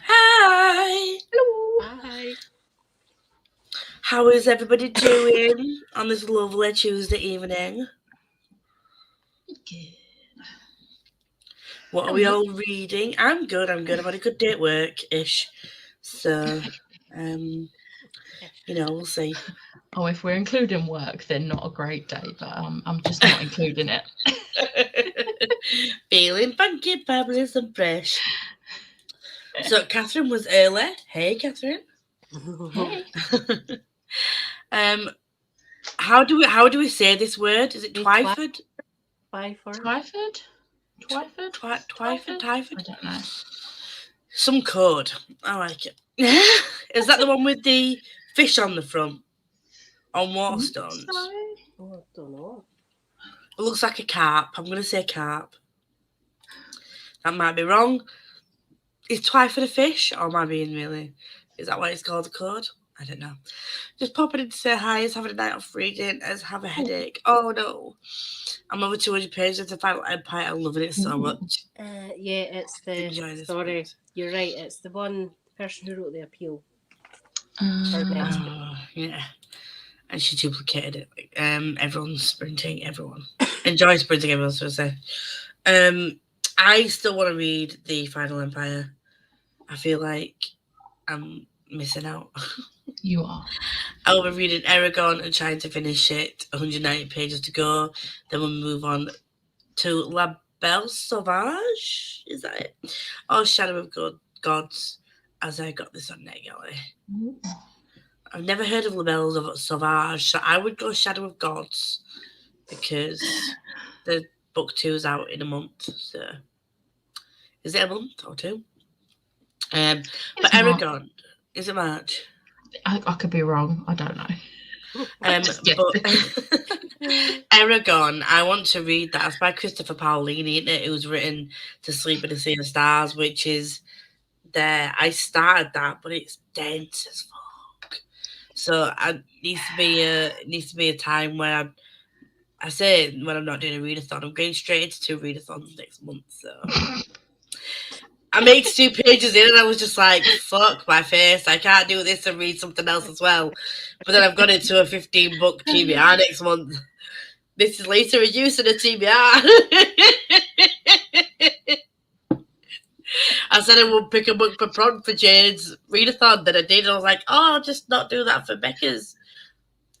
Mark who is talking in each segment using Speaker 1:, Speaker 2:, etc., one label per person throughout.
Speaker 1: Hi.
Speaker 2: Hello.
Speaker 3: Hi.
Speaker 1: How is everybody doing on this lovely Tuesday evening?
Speaker 3: Good.
Speaker 1: What are we all reading? I'm good. I've had a good day at work-ish. So, we'll see.
Speaker 2: Oh, if we're including work, then not a great day, but I'm just not including it.
Speaker 1: Feeling funky, fabulous and fresh. So, Catherine was early. Hey, Catherine.
Speaker 2: Hey.
Speaker 1: How do we say this word? Is it Twyford?
Speaker 2: Twyford?
Speaker 1: Twyford?
Speaker 2: I don't know.
Speaker 1: Some code. I like it. Is that the one with the fish on the front? On Waterstones?
Speaker 3: Oh, I don't know.
Speaker 1: It looks like a carp. I'm going to say carp. That might be wrong. Is Twyford a fish? Or am I being really... Is that why it's called a code? I don't know. Just popping in to say hi, is having a night off reading, as have a headache. Oh no. I'm over 200 pages into Final Empire. I'm loving it so much.
Speaker 3: Yeah, it's the
Speaker 1: Enjoy this
Speaker 3: story.
Speaker 1: bit.
Speaker 3: You're right. It's the person who wrote the appeal.
Speaker 1: Yeah. And she duplicated it. Everyone's sprinting. Everyone. Enjoy sprinting, everyone, so to say. I still want to read The Final Empire. I feel like I'm missing out.
Speaker 2: You are.
Speaker 1: I'll be reading Aragon and trying to finish it. 190 pages to go. Then we'll move on to La Belle Sauvage. Is that it? Or Shadow of Gods, as I got this on NetGalley. I've never heard of La Belle Sauvage, so I would go Shadow of Gods because the book 2 is out in a month. So, is it a month or 2? But Aragon, is it March?
Speaker 2: I could be wrong. I don't know.
Speaker 1: But Aragon, I want to read that. It's by Christopher Paolini, isn't it? It was written to Sleep in a Sea of Stars, which is there. I started that, but it's dense as fuck. So it needs to be a time where I say when I'm not doing a readathon, I'm going straight into 2 readathons next month. So I made 2 pages in and I was just like, fuck my face, I can't do this and read something else as well. But then I've got into a 15-book TBR next month. This is later reduced in a TBR. I said I would pick a book for Jane's readathon, then I did, and I was like, oh, I'll just not do that for Becca's.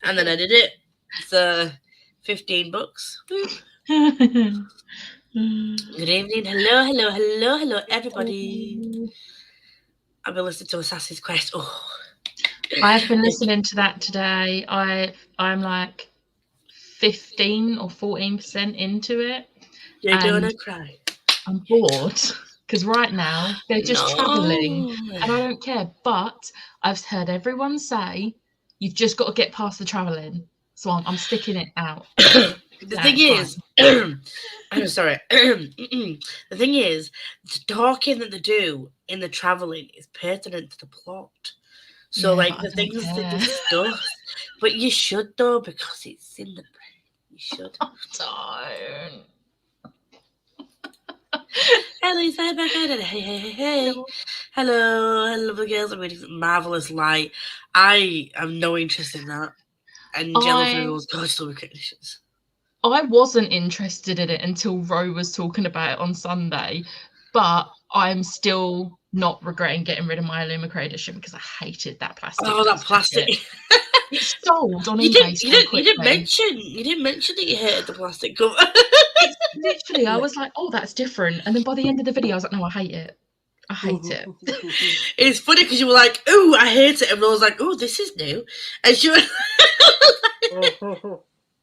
Speaker 1: And then I did it. So, 15 books. Good evening. Hello, everybody. I've been listening to Assassin's Quest. Oh,
Speaker 2: I've been listening to that today. I'm like 15 or 14% into it.
Speaker 1: You're gonna cry.
Speaker 2: I'm bored because right now they're just travelling and I don't care. But I've heard everyone say you've just got to get past the travelling. So I'm sticking it out.
Speaker 1: The thing is, I'm sorry. The thing is, the talking that they do in the travelling is pertinent to the plot. So, like, the things they discuss. But you should, though, because it's in the brain. You should.
Speaker 2: Don't.
Speaker 1: Hey. Hello, lovely girls. I'm reading Marvelous Light. I have no interest in that. And Jellyfish was gorgeous recognitions.
Speaker 2: I wasn't interested in it until Ro was talking about it on Sunday, but I'm still not regretting getting rid of my Illumicra edition because I hated that plastic.
Speaker 1: Oh, that plastic!
Speaker 2: It's sold on eBay.
Speaker 1: You didn't mention that you hated the plastic cover.
Speaker 2: Literally, I was like, "Oh, that's different," and then by the end of the video, I was like, "No, I hate it. I hate it."
Speaker 1: It's funny because you were like, "Ooh, I hate it," and Ro was like, "Ooh, this is new," and she was.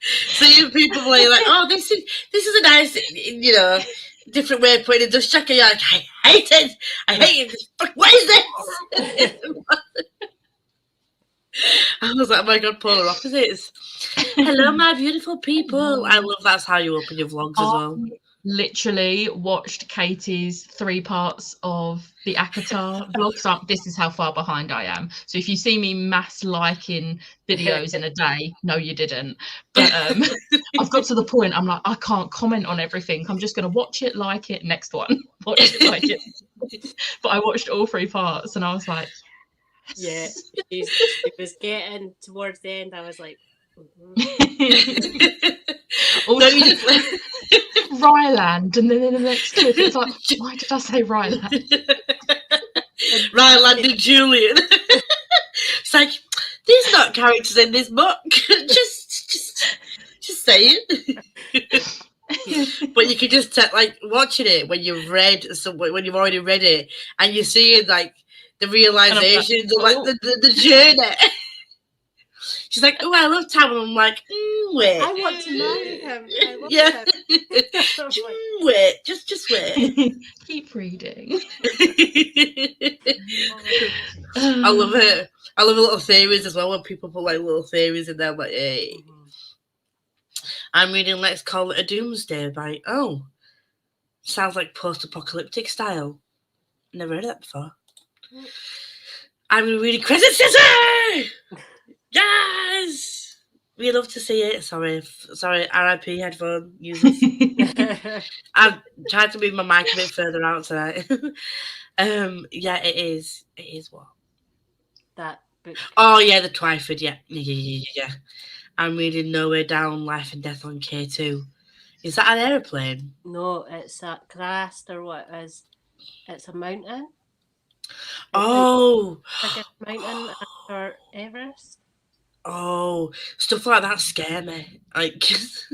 Speaker 1: So you people were like, "Oh, this is a nice, different way of putting a dust jacket." You're like, "I hate it. I hate it. What is this?" I was like, "Oh my god, polar opposites." Hello, my beautiful people. I love that's how you open your vlogs as well.
Speaker 2: Literally watched Katie's 3 parts of the Akatar vlog. So this is how far behind I am. So if you see me mass liking videos in a day, no, you didn't. But I've got to the point. I'm like, I can't comment on everything. I'm just going to watch it, like it. Next one, watch it, like it. But I watched all 3 parts and I was like,
Speaker 3: Yeah,
Speaker 2: yes.
Speaker 3: she was getting towards the end. I was like, mhm.
Speaker 2: Also,
Speaker 1: No, you just
Speaker 2: Ryland, and then in the next clip, it's like, why did I say Ryland?
Speaker 1: Ryland and Julian. It's like, these not characters in this book. just saying. But you can just like watching it when you've read when you've already read it, and you're seeing like the realizations of like
Speaker 2: oh.
Speaker 1: the journey. She's like, oh, I love Tam, and I'm like, wait.
Speaker 3: I want to marry him. I love
Speaker 1: Yeah.
Speaker 3: him. I'm like,
Speaker 1: Wait, just wait.
Speaker 2: Keep reading.
Speaker 1: I love it. I love little theories as well when people put like little theories in there. I'm like, hey, I'm reading Let's Call It a Doomsday by sounds like post-apocalyptic style. Never heard of that before. I'm reading Crescent City. Yes, we love to see it. Sorry, R.I.P. headphone users. I've tried to move my mic a bit further out tonight. Yeah, it is. It is what?
Speaker 3: that book.
Speaker 1: Oh yeah, the Twyford. Yeah. I'm reading No Way Down: Life and Death on K2. Is that an aeroplane?
Speaker 3: No, it's a crest or what is? It's a mountain.
Speaker 1: Oh,
Speaker 3: Biggest mountain after Everest.
Speaker 1: oh, stuff like that scare me. Like, it's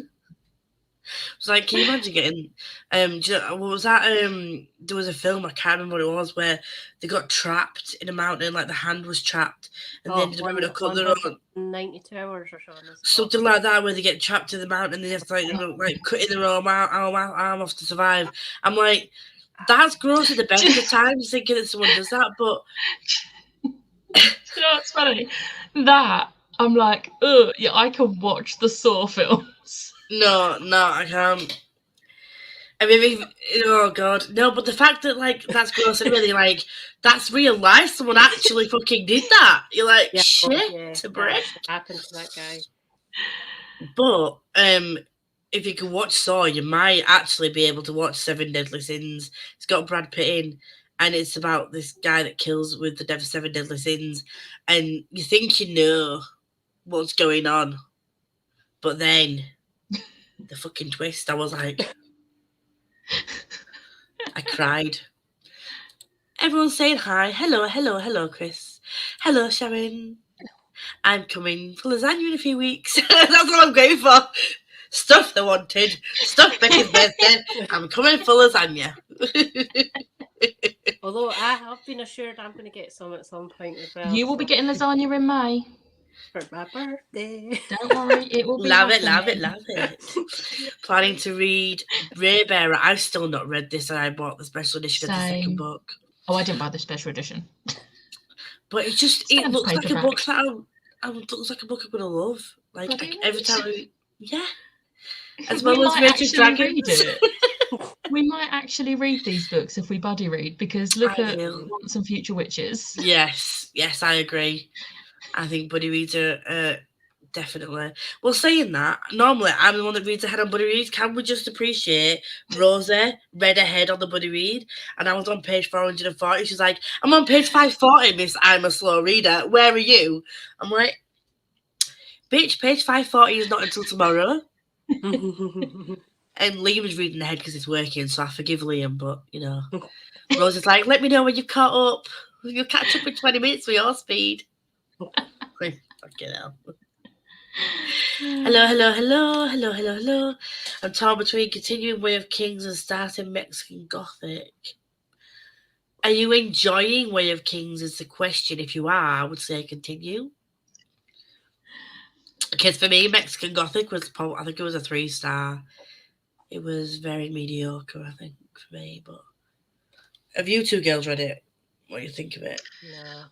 Speaker 1: like, can you imagine getting? Do you know, what was that? There was a film, I can't remember what it was, where they got trapped in a mountain. Like the hand was trapped, and they ended up having to cut their own.
Speaker 3: 92 hours or something.
Speaker 1: Something like that, where they get trapped in the mountain, and they have to like cutting their arm off to survive. I'm like, that's gross at the best of times, thinking that someone does that, but
Speaker 2: You know what's funny? That I'm like, oh yeah, I can watch the Saw films.
Speaker 1: no, I can't. I mean, oh god, no! But the fact that like that's gross and really like that's real life. Someone actually fucking did that. You're like, shit, to break.
Speaker 3: Happened to that guy.
Speaker 1: But if you can watch Saw, you might actually be able to watch Seven Deadly Sins. It's got Brad Pitt in, and it's about this guy that kills with the 7 deadly sins, and you think you know what's going on, but then the fucking twist. I was like, I cried. Everyone's saying hi. Hello, Chris. Hello, Sharon. I'm coming for lasagna in a few weeks. That's what I'm going for. Stuff they wanted. Stuff Becky's birthday. I'm coming for lasagna.
Speaker 3: Although I have been assured I'm going to get some at some point as well.
Speaker 2: You will be getting lasagna in May.
Speaker 3: For my birthday.
Speaker 2: Don't worry, it will be
Speaker 1: Love
Speaker 2: happening.
Speaker 1: it. Planning to read Raybearer. I've still not read this, and I bought the special edition of the second book.
Speaker 2: Oh, I didn't buy the special edition.
Speaker 1: But it looks like a book that it looks like a book I'm gonna love. Like every time, yeah. As well as Rage of Dragons.
Speaker 2: We might actually read these books if we buddy read, because look at Once and Future Witches.
Speaker 1: Yes, I agree. I think buddy reads are definitely. Well, saying that, normally I'm the one that reads ahead on buddy reads. Can we just appreciate Rosie read ahead on the buddy read? And I was on page 440. She's like, I'm on page 540, miss. I'm a slow reader. Where are you? I'm like, bitch, page 540 is not until tomorrow. And Liam is reading ahead because it's working, so I forgive Liam, but, you know. Rosie's like, let me know when you've caught up. You'll catch up in 20 minutes with your speed. Fucking hell. Hello. I'm torn between continuing Way of Kings and starting Mexican Gothic. Are you enjoying Way of Kings is the question. If you are, I would say continue. Because for me, Mexican Gothic was I think it was a 3-star. It was very mediocre, I think, for me. But have you two girls read it? What do you think of it?
Speaker 3: No.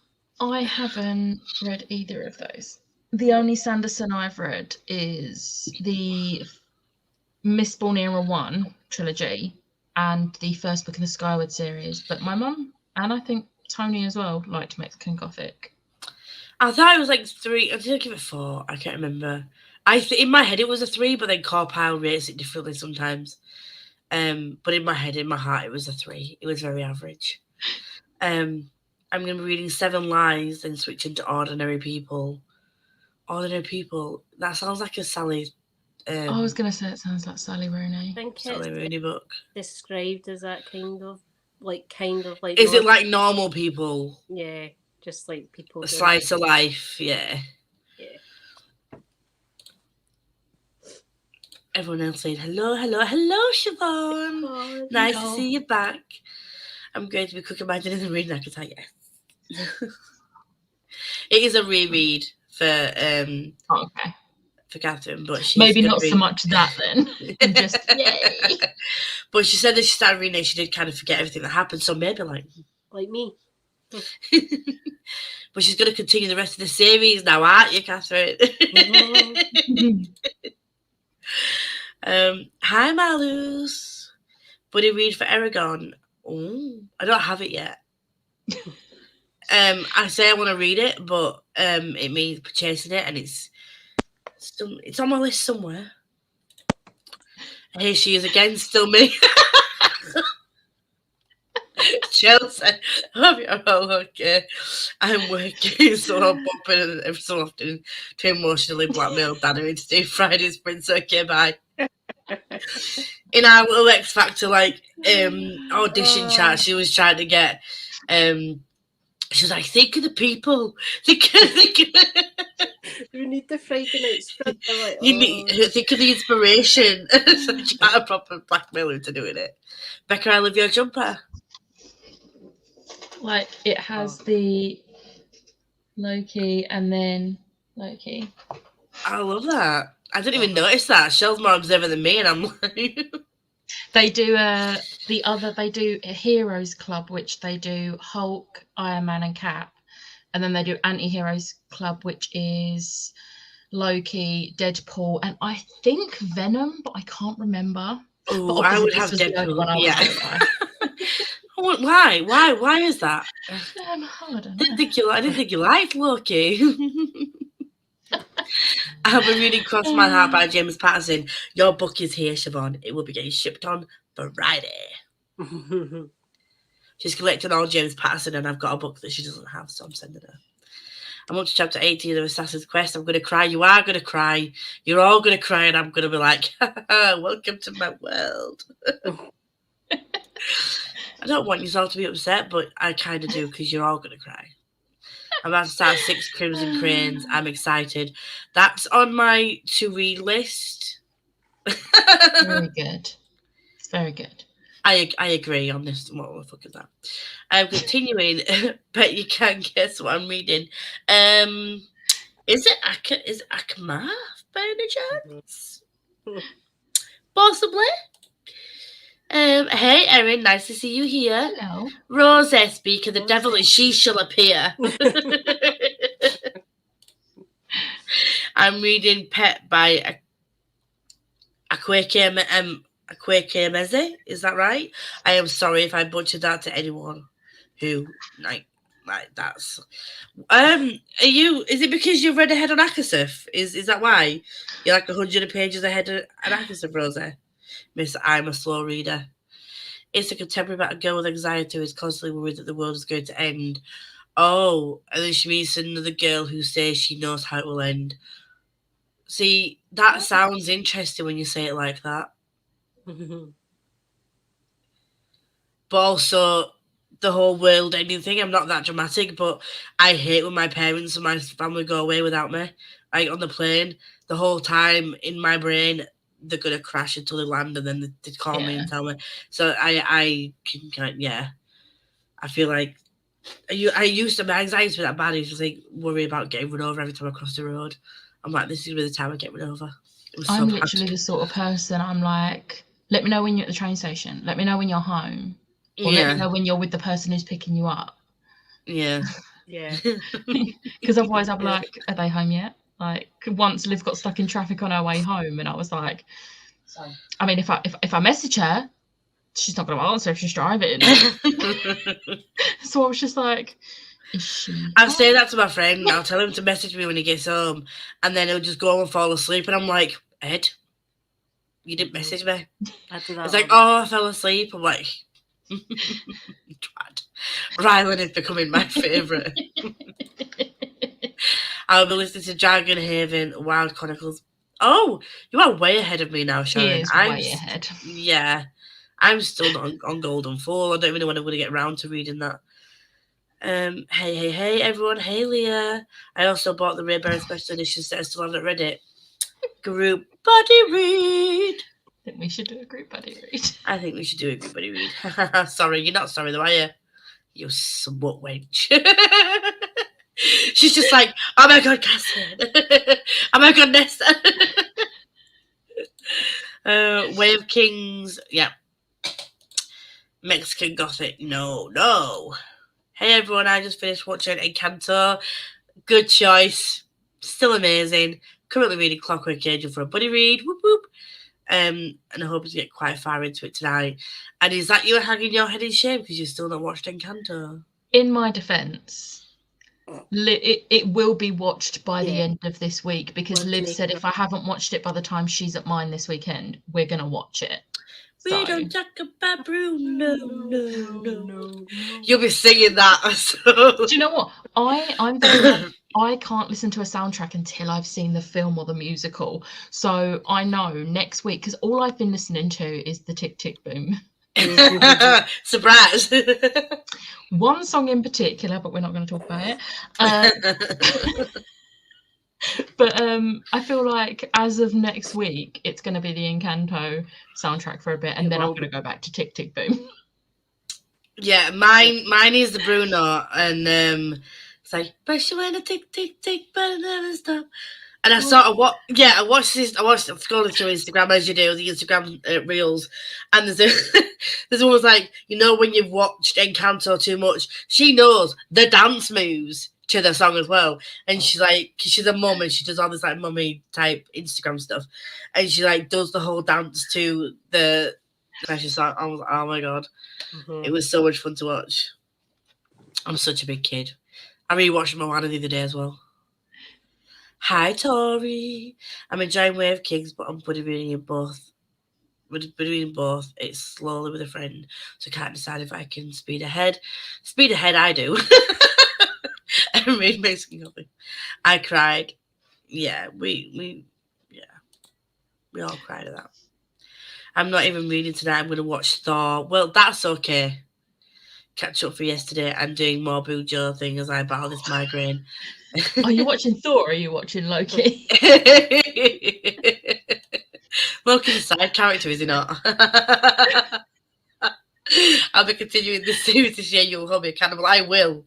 Speaker 2: I haven't read either of those. The only Sanderson I've read is the Mistborn Era 1 trilogy and the first book in the Skyward series. But my mum, and I think Tony as well, liked Mexican Gothic.
Speaker 1: I thought it was like 3. I did give it 4. I can't remember. In my head it was a 3, but then Corpile rates it differently sometimes. But in my head, in my heart, it was a 3. It was very average. I'm going to be reading 7 Lies, then switching to Ordinary People. Ordinary People. That sounds like a Sally.
Speaker 2: I was going to say it sounds like Sally
Speaker 3: I
Speaker 2: Rooney.
Speaker 3: think
Speaker 1: Sally
Speaker 3: it's
Speaker 1: Rooney book.
Speaker 3: described as that kind of like
Speaker 1: Is it like normal people?
Speaker 3: yeah, just like people
Speaker 1: A slice of life, yeah.
Speaker 3: yeah.
Speaker 1: Everyone else saying hello, Siobhan.
Speaker 3: Oh,
Speaker 1: Nice to
Speaker 2: hello.
Speaker 1: see you back. I'm going to be cooking my dinner and reading. I can tell you. It is a reread for
Speaker 2: Okay.
Speaker 1: Catherine, but she's
Speaker 2: Maybe
Speaker 1: gonna
Speaker 2: not so much that then. Just yay.
Speaker 1: But she said that she started reading it, she did kind of forget everything that happened. So maybe like
Speaker 3: me.
Speaker 1: But she's going to continue the rest of the series now, aren't you, Catherine? Hi, Malus. Buddy read for Aragon. Oh, I don't have it yet. I say I want to read it, but it means purchasing it, and it's on my list somewhere. Here she is again, still me. Chelsea, hope you're all okay. I'm working, so I'm popping every so often to emotionally blackmail Danny into doing Friday's Prince. Okay, bye. In our little X Factor audition chat, she was trying to get she was like, think of the people. Think
Speaker 3: We need the Friday night script. Like,
Speaker 1: think of the inspiration. So she got a proper blackmailer into doing it. Becca, I love your jumper.
Speaker 2: Like it has the Loki and then Loki.
Speaker 1: I love that. I didn't even notice that. Shell's more observant than me, and I'm like,
Speaker 2: they do a Heroes Club, which they do Hulk, Iron Man, and Cap, and then they do Anti-Heroes Club, which is Loki, Deadpool, and I think Venom, but I can't remember.
Speaker 1: oh, I would have Deadpool. Yeah. Why is that?
Speaker 2: I don't know.
Speaker 1: I didn't think you liked Loki. I have a reading Cross My Heart by James Patterson. Your book is here, Siobhan. It will be getting shipped on Friday. She's collecting all James Patterson, and I've got a book that she doesn't have, so I'm sending her. I'm up to chapter 18 of Assassin's Quest. I'm going to cry. You are going to cry. You're all going to cry, and I'm going to be like, welcome to my world. I don't want you all to be upset, but I kind of do, because you're all going to cry. I'm about to start 6 Crimson Cranes. I'm excited. That's on my to-read list.
Speaker 2: Very good. It's very good.
Speaker 1: I agree on this. What the fuck is that? I'm continuing, but you can't guess what I'm reading. Is it Akma by any chance? Possibly. Hey Erin, nice to see you here.
Speaker 2: Hello.
Speaker 1: Rose, speak of the devil and she shall appear. I'm reading Pet by Akweke Meze. Is that right? I am sorry if I butchered that to anyone who like that's. Is it because you've read ahead on Akasif? Is that why you're like 100 pages ahead on Akasif, Rose? Miss, I'm a slow reader. It's a contemporary about a girl with anxiety who is constantly worried that the world is going to end. Oh, and then she meets another girl who says she knows how it will end. See, that sounds interesting when you say it like that. But also, the whole world ending thing, I'm not that dramatic, but I hate when my parents and my family go away without me. Like on the plane, the whole time in my brain, they're going to crash until they land, and then they call me and tell me. So I can kind of, I feel like I used to, my anxiety to be that bad. I used to like worry about getting run over every time I cross the road. I'm like, this is going to be the time I get run over.
Speaker 2: I'm literally the sort of person, I'm like, let me know when you're at the train station. Let me know when you're home. Or let me know when you're with the person who's picking you up.
Speaker 1: Yeah.
Speaker 3: Yeah.
Speaker 2: Because otherwise I'll be like, are they home yet? Like once Liv got stuck in traffic on her way home, and I was like, I mean, if I message her, she's not going to answer if she's driving. So I was just like, is she?
Speaker 1: I'll say that to my friend. I'll tell him to message me when he gets home, and then he'll just go and fall asleep. And I'm like, Ed, you didn't message me.
Speaker 3: I do that.
Speaker 1: It's like, oh, I fell asleep. I'm like, Rylan is becoming my favourite. I'll be listening to Dragon Haven, Wild Chronicles. Oh, you are way ahead of me now,
Speaker 2: He
Speaker 1: Sharon.
Speaker 2: is way ahead.
Speaker 1: Yeah. I'm still not on Golden Fall. I don't even know when I'm going to get around to reading that. Hey, everyone. Hey, Leah. I also bought the Rayberry Special Edition set. I still haven't read it. Group buddy read.
Speaker 2: I think we should do a group buddy read.
Speaker 1: I think we should do a group buddy read. Sorry, you're not sorry though, are you? You smut wench. She's just like, oh my god, Catherine. Oh my god, Nessa. Way of Kings. Yeah. Mexican Gothic. No. Hey everyone, I just finished watching Encanto. Good choice. Still amazing. Currently reading Clockwork Angel for a buddy read. Whoop whoop. And I hope to get quite far into it tonight. And is that you hanging your head in shame because you've still not watched Encanto?
Speaker 2: In my defence, it will be watched by the end of this week because Liv said if I haven't watched it by the time she's at mine this weekend, we're going to watch it.
Speaker 1: We don't talk about Bruno. No. You'll be singing that. So.
Speaker 2: Do you know what? I'm very I can't listen to a soundtrack until I've seen the film or the musical. So I know next week, because all I've been listening to is the Tick Tick Boom.
Speaker 1: Surprise.
Speaker 2: One song in particular, but we're not going to talk about it. But I feel like as of next week, it's going to be the Encanto soundtrack for a bit, and then I'm going to go back to Tick Tick Boom.
Speaker 1: Yeah, mine is the Bruno, and it's like, but you wanna tick tick tick, but never stop. And I watched this. I watched scrolling through Instagram as you do, the Instagram reels, and there's one was like, when you've watched Encanto too much, she knows the dance moves to the song as well, and she's like, she's a mum and she does all this like mummy type Instagram stuff, and she like does the whole dance to the song. I was like, oh my god, It was so much fun to watch. I'm such a big kid. I rewatched Moana the other day as well. Hi Tori, I'm enjoying Way of Kings, but I'm reading it both. Reading both, it's slowly with a friend, so I can't decide if I can speed ahead. Speed ahead, I do. And read Mexican Coffee. I cried. Yeah, we all cried at that. I'm not even reading tonight. I'm going to watch Thor. Well, that's okay. Catch up for yesterday and doing more Bujo thing as I battle this migraine.
Speaker 2: Are you watching Thor or are you watching Loki?
Speaker 1: Loki's a side character, is he not? I'll be continuing this series this year. You'll hold me accountable. I will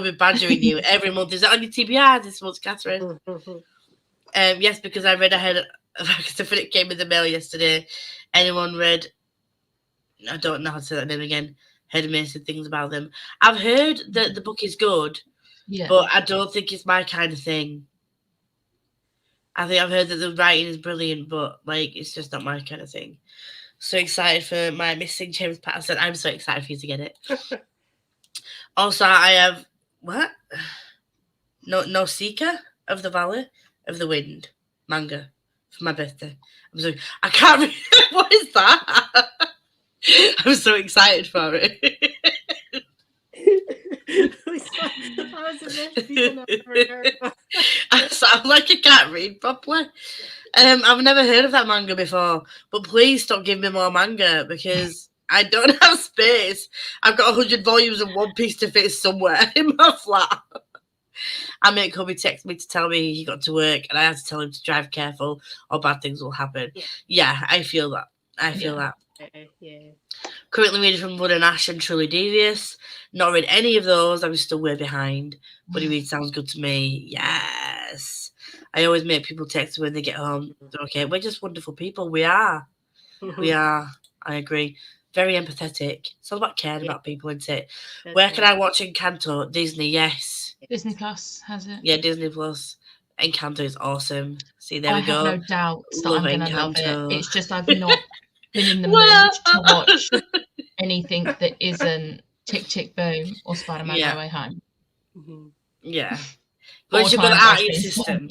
Speaker 1: be badgering you every month. Is that on your TBR this month, Catherine? Yes, because I read ahead. Because it came in the mail yesterday. Anyone read? I don't know how to say that name again. Heard amazing things about them. I've heard that the book is good, but I don't think it's my kind of thing. I think I've heard that the writing is brilliant, but it's just not my kind of thing. So excited for my missing James Patterson. I'm so excited for you to get it. Also, I have what? No Seeker of the Valley of the Wind manga for my birthday. I can't read. What is that? I'm so excited for it. I sound like I can't read properly. I've never heard of that manga before, but please stop giving me more manga because I don't have space. I've got 100 volumes of One Piece to fit somewhere in my flat. I make hubby text me to tell me he got to work and I have to tell him to drive careful or bad things will happen. Yeah, I feel that. Yeah. Currently reading from Blood and Ash and Truly Devious. Not read any of those. I'm still way behind. But he reads sounds good to me. Yes. I always make people text when they get home. They're okay. We're just wonderful people. We are. We are. I agree. Very empathetic. It's all about caring about people, isn't it? Where can I watch Encanto? Disney, yes.
Speaker 2: Disney Plus has it.
Speaker 1: Yeah, Disney Plus. Encanto is awesome. See, there we go.
Speaker 2: I have no doubt that I'm going to love it. It's just I've not been in the
Speaker 1: mood
Speaker 2: to watch anything that isn't Tick Tick Boom or Spider-Man No Way Home.
Speaker 1: Yeah. Once you've got the arty system.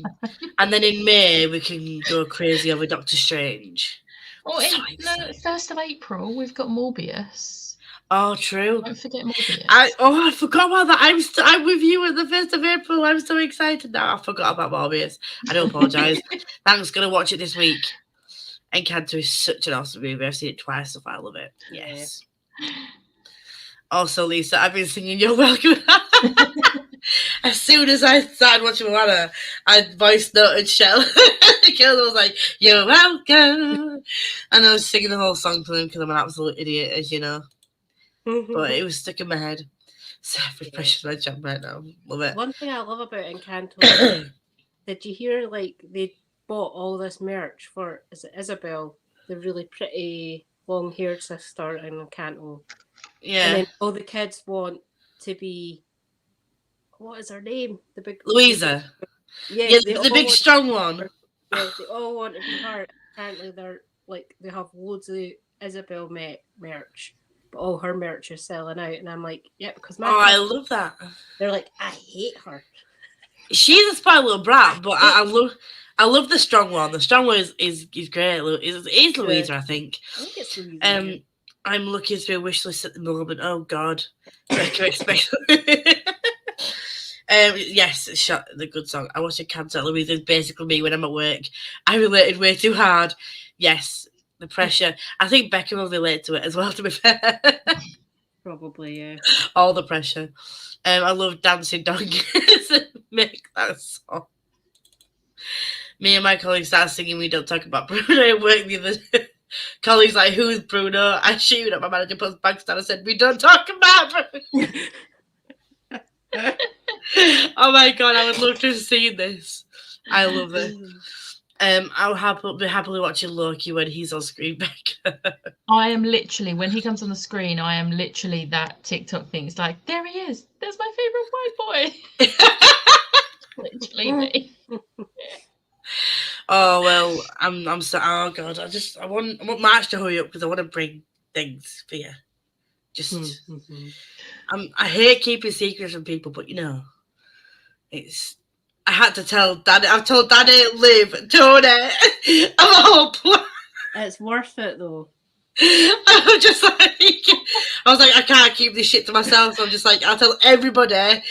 Speaker 1: And then in May, we can go crazy over Doctor Strange.
Speaker 2: Well, the 1st of April, we've got Morbius.
Speaker 1: Oh, true.
Speaker 2: Don't forget Morbius.
Speaker 1: I forgot about that. I'm with you at the 1st of April. I'm so excited now. I forgot about Morbius. I do apologise. Thanks, gonna watch it this week. Encanto is such an awesome movie. I've seen it twice, so I love it. Yes. Yeah. Also, Lisa, I've been singing You're Welcome. As soon as I started watching Moana, I voice noted Shell. Because I was like, You're welcome. And I was singing the whole song to them because I'm an absolute idiot, as you know. But it was stuck in my head. Self-repression's my job right now. Love it.
Speaker 3: One thing I love about Encanto, did you hear, like, they bought all this merch for, is it Isabel, the really pretty long-haired sister in Encanto?
Speaker 1: Yeah.
Speaker 3: And then all the kids want to be, what is her name? The big
Speaker 1: Louisa. Yeah, the big strong one.
Speaker 3: Yeah, they all want to be her. Apparently they have loads of Isabel merch, but all her merch is selling out. And I'm like, yeah, because
Speaker 1: I love that.
Speaker 3: They're like, I hate her.
Speaker 1: She's a spoiled little brat, but I love the strong one. The strong one is great. It's Louisa, I think.
Speaker 3: I think it's Louisa.
Speaker 1: I'm looking through a wish list at the moment. Oh God, expect. Yes, the good song. I watched Encanto. Louisa is basically me when I'm at work. I related way too hard. Yes, the pressure. I think Becca will relate to it as well, to be fair.
Speaker 3: Probably, yeah.
Speaker 1: All the pressure. I love Dancing Donkeys. Make that song. Me and my colleagues started singing We Don't Talk About Bruno at work the other day. Colleagues like, who's Bruno? I shoot at my manager puts bags down and said, we don't talk about Bruno. Oh my God, I would love to have seen this. I love it. I'll be happily watching Loki when he's on screen back.
Speaker 2: I am literally, when he comes on the screen, I am literally that TikTok thing. It's like, there he is. There's my favourite white boy. Literally me.
Speaker 1: Oh well, I'm so. Oh God, I want March to hurry up because I want to bring things for you. Just, I hate keeping secrets from people, but you know, it's. I had to tell Daddy. I've told Daddy, Liv, Tony, I'm all.
Speaker 3: It's worth it though.
Speaker 1: I'm just like, I was like, I can't keep this shit to myself. So I'm just like, I'll tell everybody,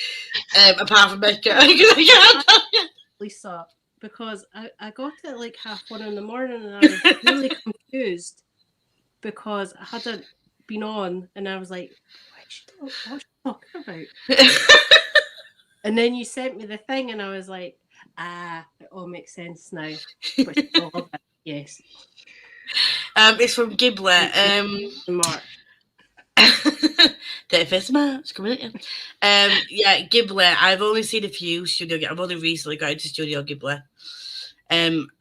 Speaker 1: apart from Becca.
Speaker 3: Lisa, because I got it at like 1:30 in the morning and I was really confused because I hadn't been on and I was like, what's she talking about? And then you sent me the thing and I was like, it all makes sense now. But yes.
Speaker 1: It's from Ghibli.
Speaker 3: March.
Speaker 1: 31st of March, coming at you. Yeah, Ghibli. I've only seen a few Studio. I've only recently got into Studio Ghibli.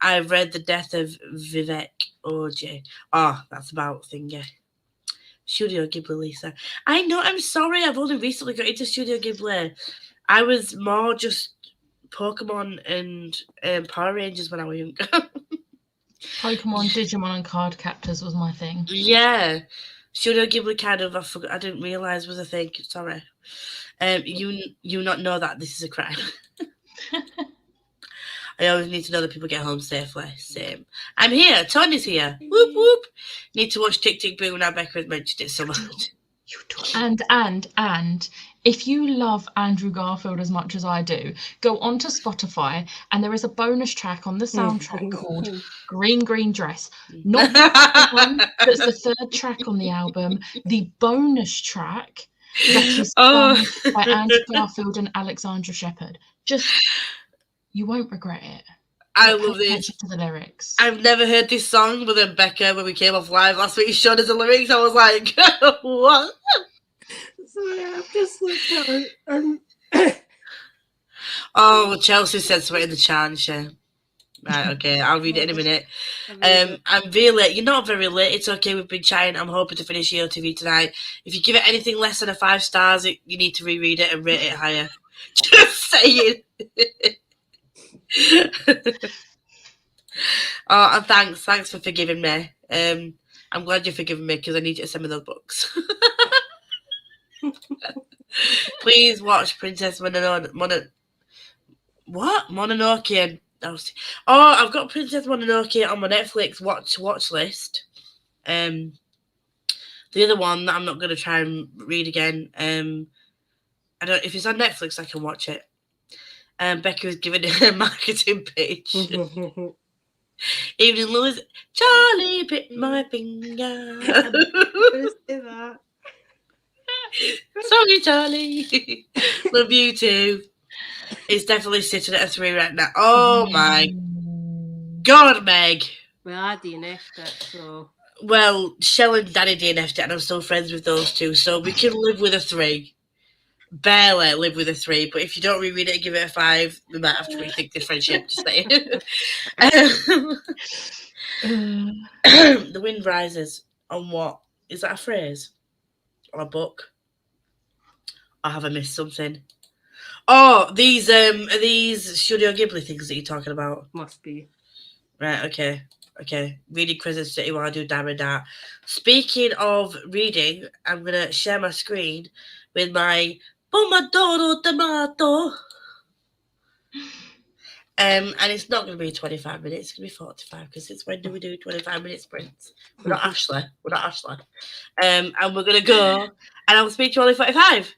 Speaker 1: I've read The Death of Vivek Oji. Oh, that's about thingy. Studio Ghibli, Lisa. I know. I'm sorry. I've only recently got into Studio Ghibli. I was more just Pokemon and Power Rangers when I was younger.
Speaker 2: Pokemon, Digimon, and card captors was my thing.
Speaker 1: Yeah. Studio Ghibli kind of, I didn't realise was a thing. Sorry. You not know that this is a crime. I always need to know that people get home safely. Same. I'm here. Tony's here. Whoop, whoop. Need to watch Tick, Tick, Boom. Now Becca has mentioned it so much.
Speaker 2: And if you love Andrew Garfield as much as I do, go onto Spotify and there is a bonus track on the soundtrack called Green Green Dress. Not the one that's the third track on the album, the bonus track that is sung by Andrew Garfield and Alexandra Shepherd. Just, you won't regret it.
Speaker 1: I love this.
Speaker 2: To the lyrics.
Speaker 1: I've never heard this song, but then Becca, when we came off live last week, showed us the lyrics. I was like, what?
Speaker 3: Sorry, I've just looked at her.
Speaker 1: Oh, Chelsea said something in the chat, share. Right, okay, I'll read it in a minute. I'm very late. You're not very late. It's okay. We've been chatting. I'm hoping to finish EOTV tonight. If you give it anything less than 5 stars, you need to reread it and rate it higher. Just saying. Oh, and thanks for forgiving me. I'm glad you're forgiving me because I need you to send me those books. Please watch Princess Mononoke. Mononoke. I've got Princess Mononoke on my Netflix watch list. The other one that I'm not going to try and read again. I don't. If it's on Netflix, I can watch it. Becky was giving it a marketing pitch. Evening Louis, Charlie bit my finger.
Speaker 3: Gonna say that.
Speaker 1: Sorry, Charlie. Love you too. It's definitely sitting at a 3 right now. Oh my God, Meg.
Speaker 3: Well, I DNF'd it, so.
Speaker 1: Well, Shell and Danny DNF'd it, and I'm still friends with those two, so we can live with a 3. Barely live with a 3, but if you don't reread it and give it a 5, we might have to rethink this friendship. Just saying. The wind rises on what? Is that a phrase? Or a book? Or have I missed something? Oh, these are these Studio Ghibli things that you're talking about?
Speaker 3: Must be.
Speaker 1: Right, okay. Okay. Reading Crescent City while I do Diamond Art. Speaking of reading, I'm gonna share my screen with my Pomodoro Tomato. And it's not going to be 25 minutes, it's going to be 45 because it's when do we do 25-minute sprints? We're not Ashley. And we're going to go, and I'll speak to you only 45.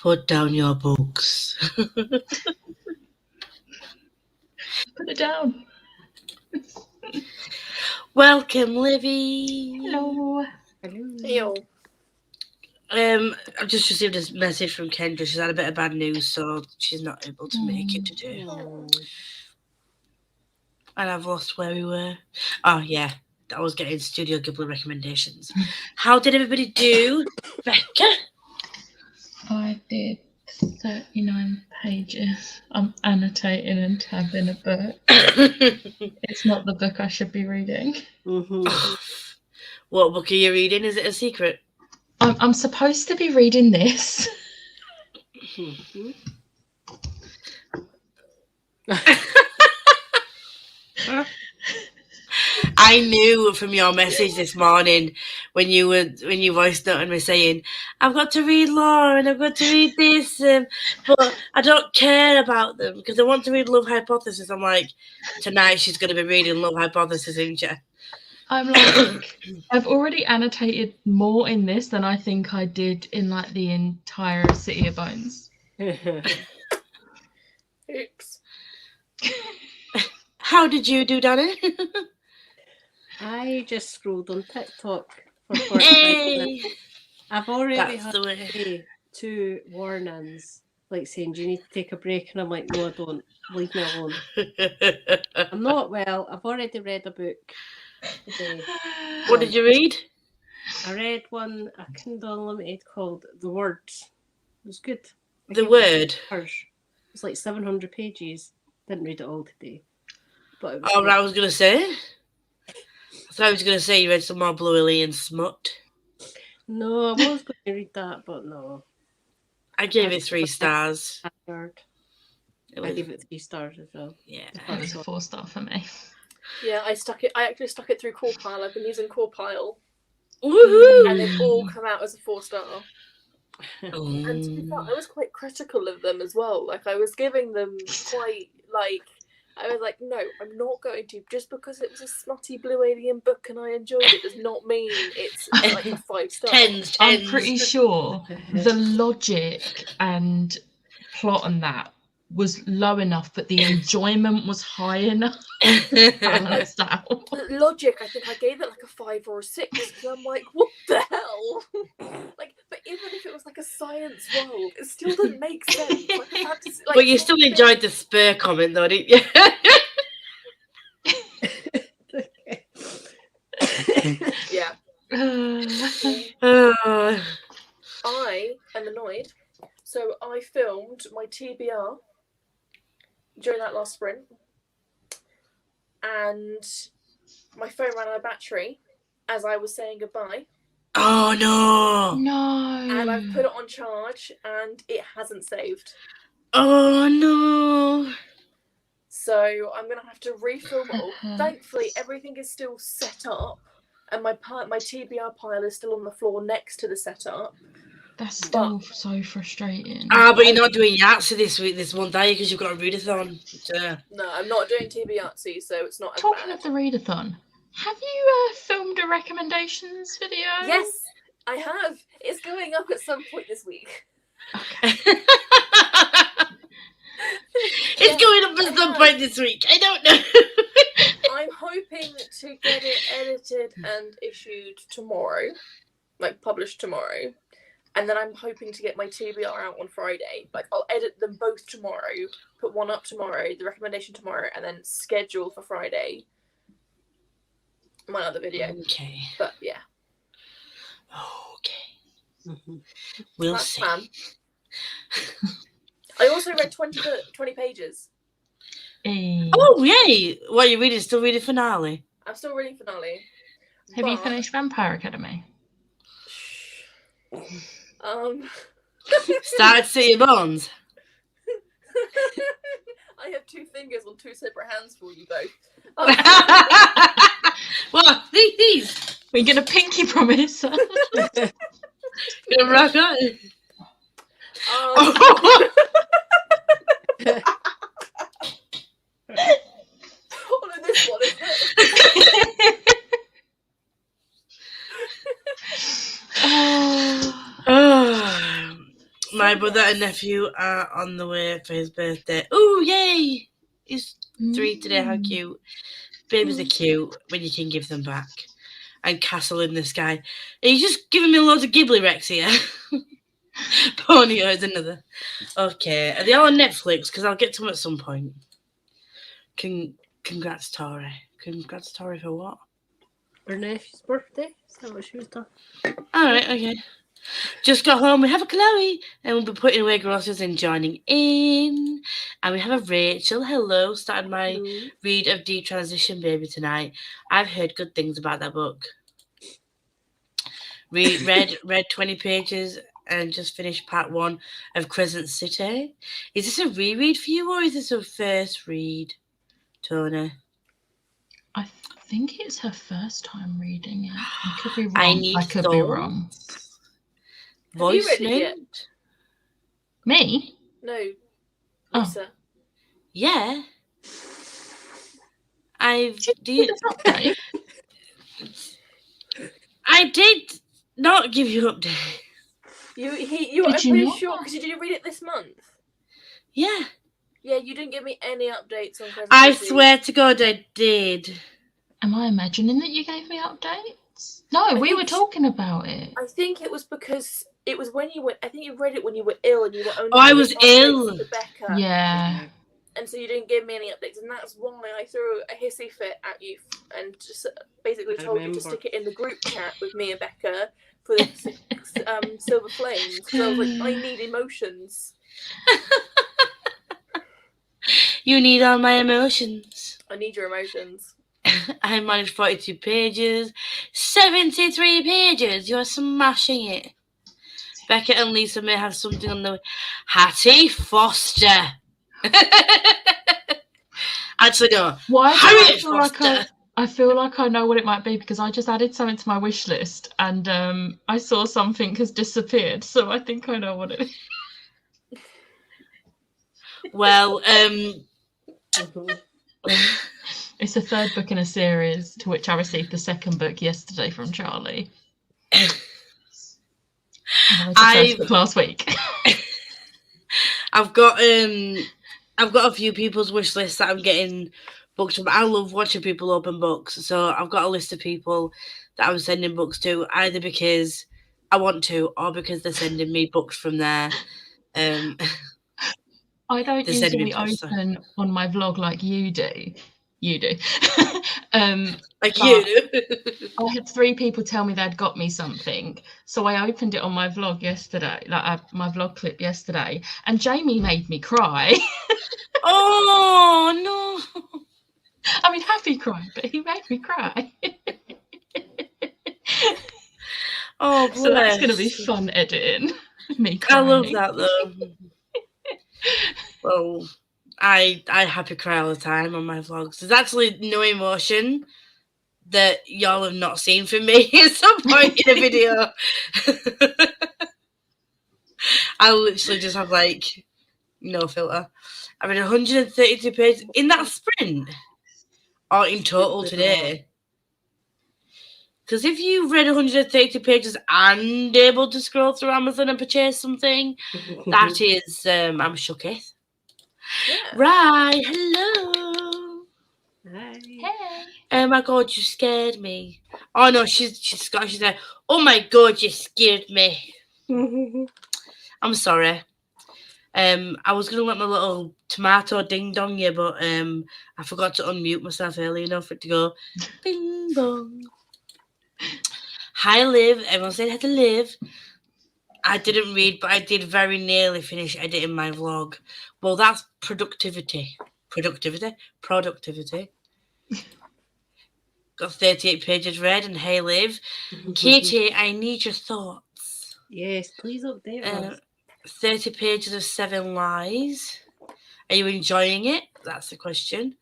Speaker 1: Put down your books.
Speaker 2: Put it down.
Speaker 1: Welcome, Livy.
Speaker 2: Hello.
Speaker 3: Hello.
Speaker 1: I've just received a message from Kendra. She's had a bit of bad news, so she's not able to make it today. And I've lost where we were. Oh, yeah. I was getting Studio Ghibli recommendations. How did everybody do? Becca?
Speaker 2: I did 39 pages. I'm annotating and tabbing a book. It's not the book I should be reading.
Speaker 1: What book are you reading? Is it a secret?
Speaker 2: I'm supposed to be reading this.
Speaker 1: I knew from your message this morning when you voiced noted me saying, I've got to read Law and I've got to read this, but I don't care about them because I want to read Love Hypothesis. I'm like, tonight she's going to be reading Love Hypothesis, isn't she?
Speaker 2: I'm like, I've already annotated more in this than I think I did in like the entire City of Bones.
Speaker 4: Oops.
Speaker 1: How did you do, Danny?
Speaker 3: I just scrolled on TikTok for 45 minutes. I've already
Speaker 1: That's
Speaker 3: had
Speaker 1: the way.
Speaker 3: 2 warnings, like saying, do you need to take a break? And I'm like, no, I don't. Leave me alone. I'm not well. I've already read a book today.
Speaker 1: What did you read?
Speaker 3: I read one, a Kindle Unlimited called The Words. It was good.
Speaker 1: The Word?
Speaker 3: It's like 700 pages. Didn't read it all today. But it was
Speaker 1: Oh,
Speaker 3: good.
Speaker 1: I was going to say. I thought I was going to say you read some more Bluey and Smut.
Speaker 3: No, I was going to read that, but no.
Speaker 1: I gave it 3 stars.
Speaker 3: I gave it 3 stars as well.
Speaker 1: Yeah.
Speaker 2: It was a 4-star for me.
Speaker 4: Yeah, I actually stuck it through Corepile. I've been using Corepile.
Speaker 1: Woohoo!
Speaker 4: And they've all come out as a 4-star.
Speaker 1: Oh.
Speaker 4: And to be fair, I was quite critical of them as well. Like, I was giving them quite, like... I was like, no, I'm not going to. Just because it was a snotty blue alien book and I enjoyed it does not mean it's like a 5-star.
Speaker 1: Tens.
Speaker 2: I'm pretty sure the logic and plot on that was low enough, but the enjoyment was high enough. Balanced out.
Speaker 4: Logic, I think I gave it like a 5 or a 6 because I'm like, what the hell? Like, but even if it was like a science world, it still didn't make sense. Like, I had to, like,
Speaker 1: But you still enjoyed the spur comment, though, didn't you?
Speaker 4: Yeah.
Speaker 1: Oh.
Speaker 4: I am annoyed. So I filmed my TBR during that last sprint, and my phone ran out of battery as I was saying goodbye.
Speaker 1: Oh, no.
Speaker 2: No.
Speaker 4: And I've put it on charge, and it hasn't saved.
Speaker 1: Oh, no.
Speaker 4: So I'm going to have to refilm it all. Thankfully, everything is still set up, and my TBR pile is still on the floor next to the setup.
Speaker 2: That's still so frustrating.
Speaker 1: But you're not doing Yahtzee this month, are you? Because you've got a readathon.
Speaker 4: No, I'm not doing TBR, so it's not as
Speaker 2: Talking
Speaker 4: bad.
Speaker 2: of the readathon, have you filmed a recommendations video?
Speaker 4: Yes, I have. It's going up at some point this week.
Speaker 2: Okay.
Speaker 1: It's going up at some point this week. I don't know.
Speaker 4: I'm hoping to get it edited and issued tomorrow, like published tomorrow. And then I'm hoping to get my TBR out on Friday. Like, I'll edit them both tomorrow, put one up tomorrow, the recommendation tomorrow, and then schedule for Friday my other video.
Speaker 1: Okay.
Speaker 4: But, yeah.
Speaker 1: Okay. We'll
Speaker 4: That's
Speaker 1: see.
Speaker 4: plan. I also read 20 pages.
Speaker 1: Oh, yay! What are you reading? Still reading finale?
Speaker 4: I'm still reading finale.
Speaker 2: Have you finished Vampire Academy?
Speaker 1: Started City of Bones.
Speaker 4: I have 2 fingers on 2 separate hands for you both.
Speaker 1: What? These?
Speaker 2: We're gonna pinky promise.
Speaker 1: Gonna rock on.
Speaker 4: Oh no, this one, isn't it?
Speaker 1: My brother and nephew are on the way for his birthday. Ooh, yay! He's 3 today. How cute. Babies are cute when you can give them back. And Castle in the Sky. Are you just giving me loads of Ghibli Rex here? Ponyo is another. Okay. Are they all on Netflix? Because I'll get to them at some point. Congrats, Tori. Congrats, Tori, for what?
Speaker 3: Her nephew's birthday. Is that what she was talking?
Speaker 1: Alright, okay. Just got home. We have a Chloe. And we'll be putting away groceries and joining in. And we have a Rachel. Hello. Started my read of Detransition Baby tonight. I've heard good things about that book. Read 20 pages and just finished part 1 of Crescent City. Is this a reread for you or is this a first read, Tony?
Speaker 2: I think it's her first time reading it. I could be wrong.
Speaker 1: I
Speaker 2: could be wrong.
Speaker 4: Have you read it yet?
Speaker 2: Me?
Speaker 4: No.
Speaker 2: Oh.
Speaker 4: Lisa.
Speaker 1: Yeah. I did not give you an update.
Speaker 4: I'm pretty sure because you didn't read it this month.
Speaker 1: Yeah.
Speaker 4: Yeah, you didn't give me any updates on Crescent
Speaker 1: I
Speaker 4: City.
Speaker 1: swear to God I did.
Speaker 2: Am I imagining that you gave me updates? No, we were talking about it.
Speaker 4: I think it was because it was when you went. I think you read it when you were ill and you were only.
Speaker 1: Oh, I was ill.
Speaker 4: To Becca.
Speaker 2: Yeah.
Speaker 4: And so you didn't give me any updates, and that's why I threw a hissy fit at you and just basically told you to stick it in the group chat with me and Becca for the Silver Flames. Because I was like, I need emotions.
Speaker 1: You need all my emotions.
Speaker 4: I need your emotions.
Speaker 1: I managed 42 pages. 73 pages. You're smashing it. Becca and Lisa may have something on the way. Hattie Foster. Actually, no.
Speaker 2: Why do
Speaker 1: Harriet
Speaker 2: I feel
Speaker 1: Foster.
Speaker 2: I feel like I know what it might be because I just added something to my wish list and I saw something has disappeared, so I think I know what it is.
Speaker 1: Well,
Speaker 2: it's the 3rd book in a series, to which I received the 2nd book yesterday from Charlie. I book last week.
Speaker 1: I've got a few people's wish lists that I'm getting books from. I love watching people open books, so I've got a list of people that I'm sending books to, either because I want to or because they're sending me books from there.
Speaker 2: I don't usually open on my vlog like you do. You do.
Speaker 1: Like you do.
Speaker 2: I had 3 people tell me they'd got me something, so I opened it on my vlog yesterday, my vlog clip yesterday, and Jamie made me cry.
Speaker 1: Oh no!
Speaker 2: I mean, happy cry, but he made me cry.
Speaker 1: Oh, bless.
Speaker 2: So that's going to be fun editing. Me crying.
Speaker 1: I love that though. Well, I happy cry all the time on my vlogs. There's actually no emotion that y'all have not seen from me at some point in a video. I literally just have like no filter. I read 132 pages in that sprint, or in total today. Because if you read 130 pages and able to scroll through Amazon and purchase something, that is, I'm shooketh.
Speaker 4: Yeah.
Speaker 1: Right, hello.
Speaker 3: Hi.
Speaker 2: Hey.
Speaker 1: Oh my God, you scared me. Oh no, she's Scottish. She's like, oh my God, you scared me. I'm sorry. I was gonna let my little tomato ding dong you, but I forgot to unmute myself early enough for it to go bing bong. Hi, Liv. Everyone said hi to Liv. I didn't read, but I did very nearly finish editing my vlog. Well, that's productivity. Productivity. Got 38 pages read, and hey, Liv. Katie, I need your thoughts.
Speaker 3: Yes, please update us.
Speaker 1: 30 pages of 7 lies. Are you enjoying it? That's the question.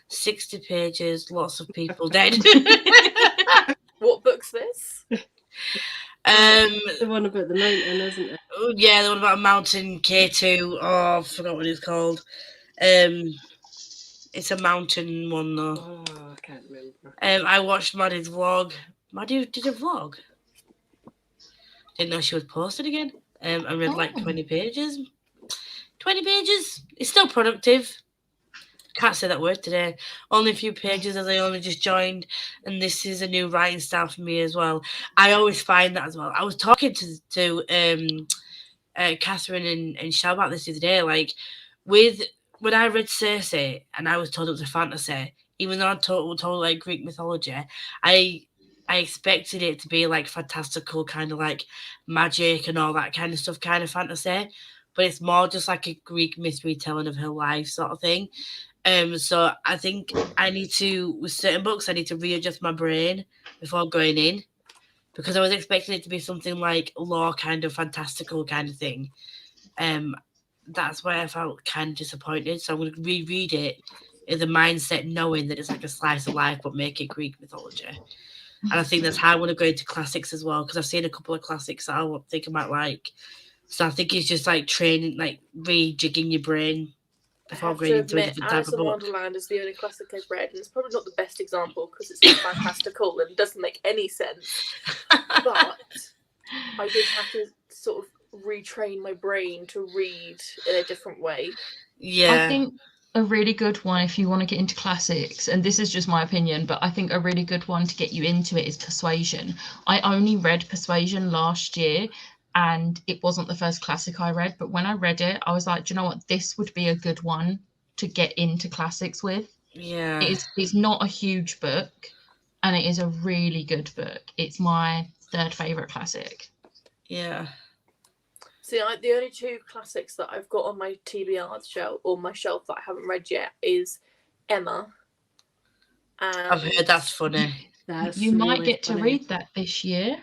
Speaker 1: 60 pages, lots of people dead.
Speaker 4: What book's this?
Speaker 3: The one about the mountain, isn't it?
Speaker 1: Oh, yeah, the one about a mountain, K2. Oh, I forgot what it's called. It's a mountain one, though.
Speaker 3: Oh, I can't remember.
Speaker 1: I watched Maddie's vlog. Maddie did a vlog. Didn't know she was posted again. I read like
Speaker 2: Oh.
Speaker 1: 20 pages. 20 pages. It's still productive. Can't say that word today. Only a few pages as I only just joined, and this is a new writing style for me as well. I always find that as well. I was talking to Catherine and Shell about this the other day. Like, when I read Cersei and I was told it was a fantasy, even though I told like Greek mythology, I expected it to be like fantastical, kind of like magic and all that kind of stuff, kind of fantasy. But it's more just like a Greek mystery telling of her life sort of thing. So I think I need to, with certain books, I need to readjust my brain before going in, because I was expecting it to be something like lore, kind of fantastical kind of thing. That's why I felt kind of disappointed. So I'm going to reread it in the mindset knowing that it's like a slice of life, but make it Greek mythology. And I think that's how I want to go into classics as well, because I've seen a couple of classics that I think I might like. So I think it's just like training, like rejigging your brain
Speaker 4: I
Speaker 1: before
Speaker 4: have
Speaker 1: going
Speaker 4: to
Speaker 1: into a
Speaker 4: admit,
Speaker 1: different type
Speaker 4: Alice
Speaker 1: of
Speaker 4: in
Speaker 1: book.
Speaker 4: Wonderland is the only classic I've read, and it's probably not the best example because it's not fantastical and doesn't make any sense. But I did have to sort of retrain my brain to read in a different way.
Speaker 1: Yeah.
Speaker 2: I think a really good one if you want to get into classics, and this is just my opinion, but I think a really good one to get you into it is Persuasion. I only read Persuasion last year, and it wasn't the first classic I read, but when I read it, I was like, do you know what? This would be a good one to get into classics with.
Speaker 1: Yeah.
Speaker 2: It's not a huge book, and it is a really good book. It's my third favourite classic.
Speaker 1: Yeah.
Speaker 4: See, the only two classics that I've got on my TBR shelf or my shelf that I haven't read yet is Emma.
Speaker 1: I've heard that's funny.
Speaker 3: That's
Speaker 2: You might
Speaker 3: really
Speaker 2: get to
Speaker 3: funny.
Speaker 2: read that this year.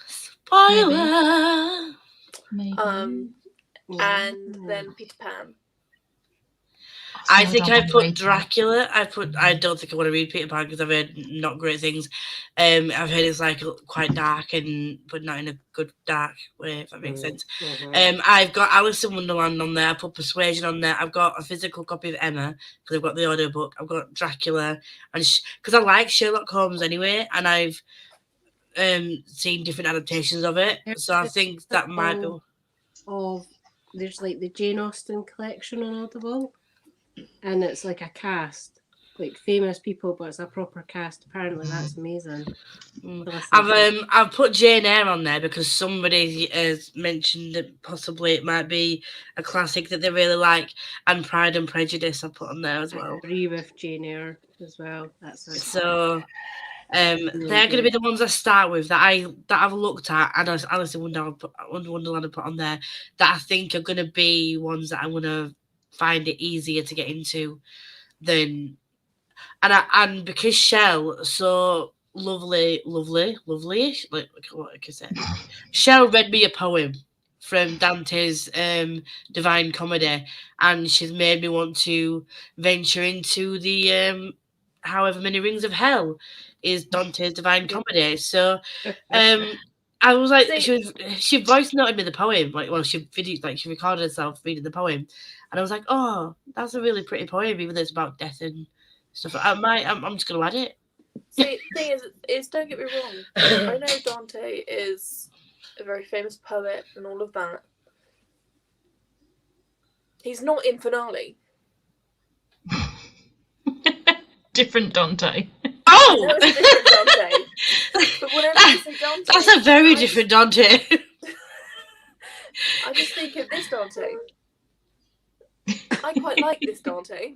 Speaker 1: Spoiler.
Speaker 2: Maybe.
Speaker 4: And then Peter Pan.
Speaker 1: I think I put Dracula. I don't think I want to read Peter Pan because I've heard not great things. I've heard it's like quite dark but not in a good dark way, if that makes sense. I've got Alice in Wonderland on there. I put Persuasion on there. I've got a physical copy of Emma because I've got the audio book. I've got Dracula, and because I like Sherlock Holmes anyway, and I've seen different adaptations of it. So I think that might be.
Speaker 3: There's like the Jane Austen collection on Audible, and it's like a cast, like famous people, but it's a proper cast. Apparently, that's amazing.
Speaker 1: I've put Jane Eyre on there because somebody has mentioned that possibly it might be a classic that they really like, and Pride and Prejudice I put on there as well.
Speaker 3: I agree with Jane Eyre as well.
Speaker 1: So they're going to be the ones I start with that I've looked at, and as Alice in Wonderland I put on there, that I think are going to be ones that I'm going to find it easier to get into than, and because Shell so lovely, like what I can say. Shell read me a poem from Dante's Divine Comedy, and she's made me want to venture into the however many rings of hell is Dante's Divine Comedy. So I was like, she voice noted me the poem, she recorded herself reading the poem, and I was like, oh, that's a really pretty poem, even though it's about death and stuff. I'm just gonna add it.
Speaker 4: See, the thing is, don't get me wrong. I know Dante is a very famous poet and all of that. He's not in Finale.
Speaker 2: Different Dante.
Speaker 1: Oh!
Speaker 4: No, it's a different Dante. But whenever I say Dante...
Speaker 1: That's a very different Dante.
Speaker 4: I just think of this Dante. I quite like this Dante.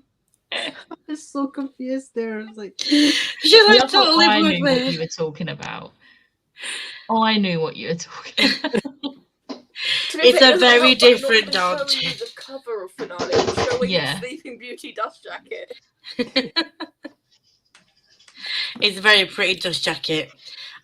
Speaker 3: I was so confused there. I was like...
Speaker 2: Totally I knew what you were talking about. I knew what you were talking about.
Speaker 1: It's a very different Dante.
Speaker 4: Showing you the cover of Finale, showing the Sleeping Beauty dust jacket.
Speaker 1: It's a very pretty dust jacket.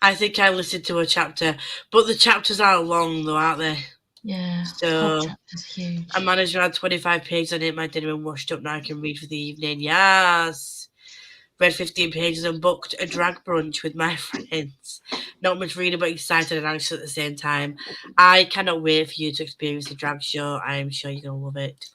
Speaker 1: I think I listened to a chapter, but the chapters are long though, aren't they?
Speaker 2: Yeah.
Speaker 1: So
Speaker 2: chapter's huge.
Speaker 1: I managed to add 25 pages on it. My dinner and washed up. Now I can read for the evening. Yes. Read 15 pages and booked a drag brunch with my friends. Not much reading, but excited and anxious at the same time. I cannot wait for you to experience the drag show. I am sure you're going to love it.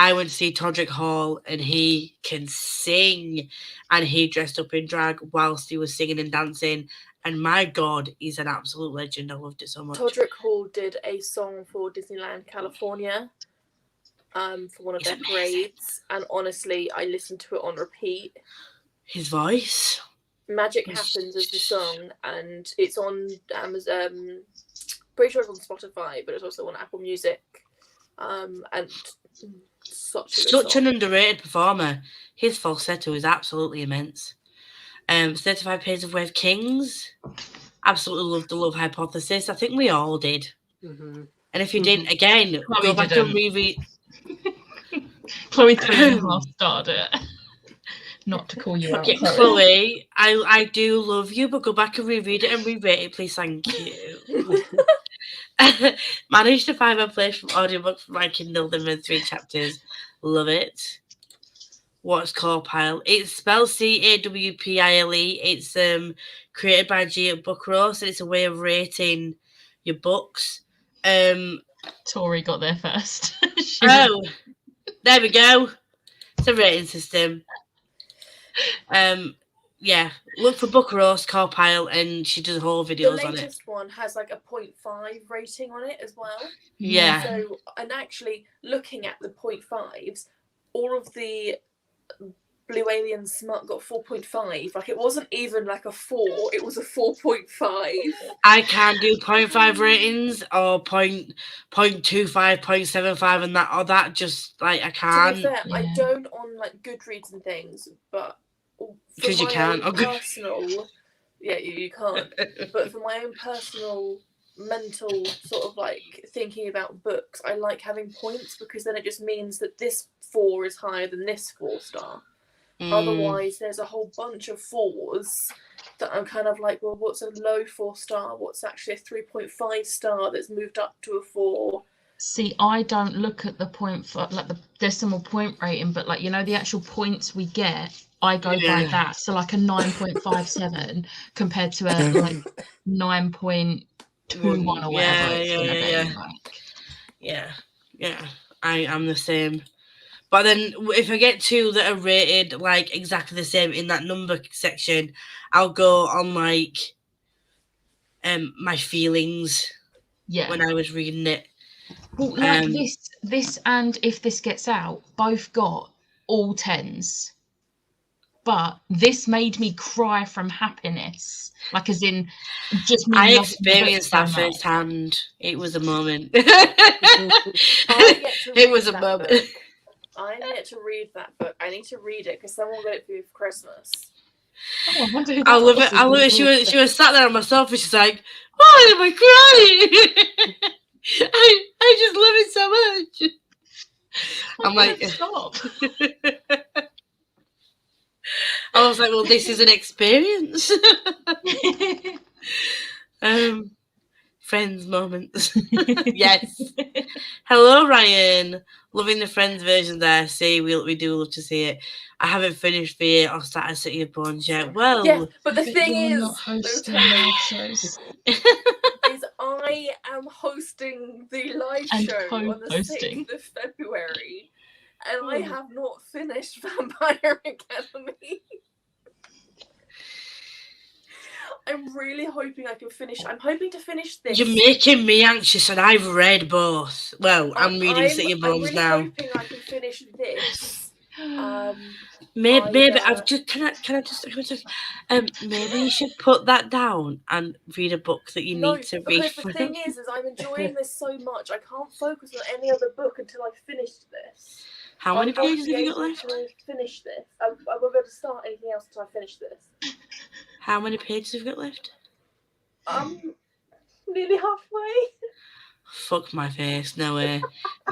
Speaker 1: I went to see Todrick Hall, and he can sing, and he dressed up in drag whilst he was singing and dancing. And my God, he's an absolute legend. I loved it so much.
Speaker 4: Todrick Hall did a song for Disneyland California, for one of their parades, and honestly, I listened to it on repeat.
Speaker 1: His voice.
Speaker 4: Magic Happens is the song, and it's on Amazon. Pretty sure it's on Spotify, but it's also on Apple Music. And such
Speaker 1: an underrated performer. His falsetto is absolutely immense. 35 Pages of Wave Kings. Absolutely loved the Love Hypothesis. I think we all did.
Speaker 3: Mm-hmm.
Speaker 1: And if you didn't, again, go back and reread.
Speaker 2: Chloe 3.5 starred it. Not to call you out,
Speaker 1: Chloe, I do love you, but go back and reread it and re-rate it, please. Thank you. Managed to find my place from audiobook from my Kindle. Them in 3 chapters. Love it. What's Cawpile? It's spelled Cawpile. It's created by Gia Bookross, and it's a way of rating your books.
Speaker 2: Tori got there first.
Speaker 1: There we go. It's a rating system. Yeah, look for Bookross, Cawpile, and she does whole videos on it.
Speaker 4: The latest one has like a 0.5 rating on it as well.
Speaker 1: Yeah.
Speaker 4: So, and actually, looking at the 0.5s, all of the Blue Alien Smut got 4.5. Like, it wasn't even like a 4, it was a 4.5.
Speaker 1: I can't do 0.5 ratings or 0.25, 0.75 and that, or that just, like, I can't.
Speaker 4: To be fair, I don't on, like, Goodreads and things, but
Speaker 1: because you can't.
Speaker 4: Personal, yeah, you can't. But for my own personal mental sort of like thinking about books, I like having points because then it just means that this 4 is higher than this 4-star. Otherwise, there's a whole bunch of 4s that I'm kind of like, well, what's a low 4-star? What's actually a 3.5 star that's moved up to a 4?
Speaker 2: See, I don't look at the point for like the decimal point rating, but like, you know, the actual points we get, I go by that. So like a 9.57 compared to a like 9.21 or whatever it's gonna be.
Speaker 1: Yeah. I am the same. But then if I get 2 that are rated like exactly the same in that number section, I'll go on like my feelings when I was reading it.
Speaker 2: Well, like this and If This Gets Out both got all 10s. But this made me cry from happiness. Like, as in, just me.
Speaker 1: I experienced that firsthand. It was a moment. It was a moment.
Speaker 4: I need to read that book. I need to read it because someone got it for me for Christmas.
Speaker 2: Oh,
Speaker 1: I love it. I love it. She was sat there on my sofa. She's like, "Why am I crying? I just love it so much." I'm like,
Speaker 2: stop.
Speaker 1: I was like, well, this is an experience. Friends moments. Yes. Hello, Ryan. Loving the Friends version there. See, we do love to see it. I haven't finished the or started City of Bones yet. Well,
Speaker 4: yeah, but the thing is,
Speaker 2: not hosting
Speaker 4: is I am hosting the live show on the 6th of February, and I have not finished Vampire Academy. I'm really hoping I can finish. I'm hoping to finish this.
Speaker 1: You're making me anxious, and I've read both. Well, I'm reading City of Bones now.
Speaker 4: I'm really hoping I can finish this.
Speaker 1: Maybe I've just can I just maybe you should put that down and read a book that you need to read.
Speaker 4: Because the thing is I'm enjoying this so much. I can't focus on any other book until I've finished this.
Speaker 1: How many pages have you got left?
Speaker 4: To finish this. I won't be able to start anything else until I finish this.
Speaker 1: How many pages have you got left?
Speaker 4: Nearly halfway.
Speaker 1: Fuck my face, no way.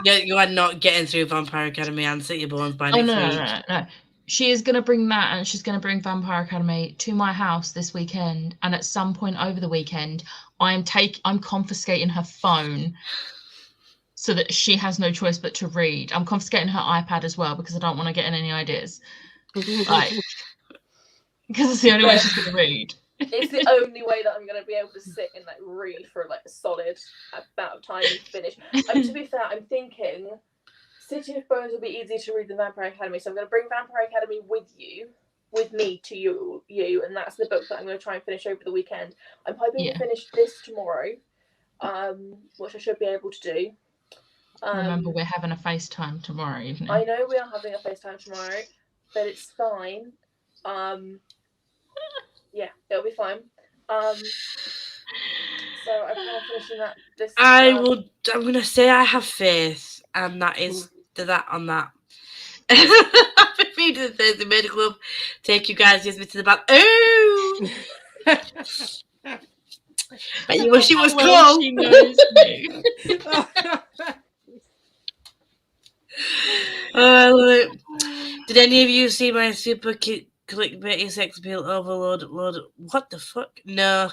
Speaker 1: You are not getting through Vampire Academy and City of Bones by next week.
Speaker 2: No. She is going to bring that, and she's going to bring Vampire Academy to my house this weekend, and at some point over the weekend, I'm confiscating her phone so that she has no choice but to read. I'm confiscating her iPad as well because I don't want to get in any ideas. Like, because it's the only way she's going to read.
Speaker 4: It's the only way that I'm going to be able to sit and like read for like a solid amount of time and finish. To be fair, I'm thinking City of Bones will be easier to read than Vampire Academy, so I'm going to bring Vampire Academy with me to you, and that's the book that I'm going to try and finish over the weekend. I'm hoping to finish this tomorrow, which I should be able to do.
Speaker 2: Remember, we're having a FaceTime tomorrow evening.
Speaker 4: I know we are having a FaceTime tomorrow, but it's fine. Yeah, it'll be fine. So I'm kind of finishing that this.
Speaker 1: I'm gonna say I have faith, and that is that on that. I've been reading the Thursday Murder Club. Take you guys with me to the back. Oh! But you wish it was cool.
Speaker 2: She knows me.
Speaker 1: I love it. Did any of you see my super clickbaity sex appeal overload? What the fuck? No.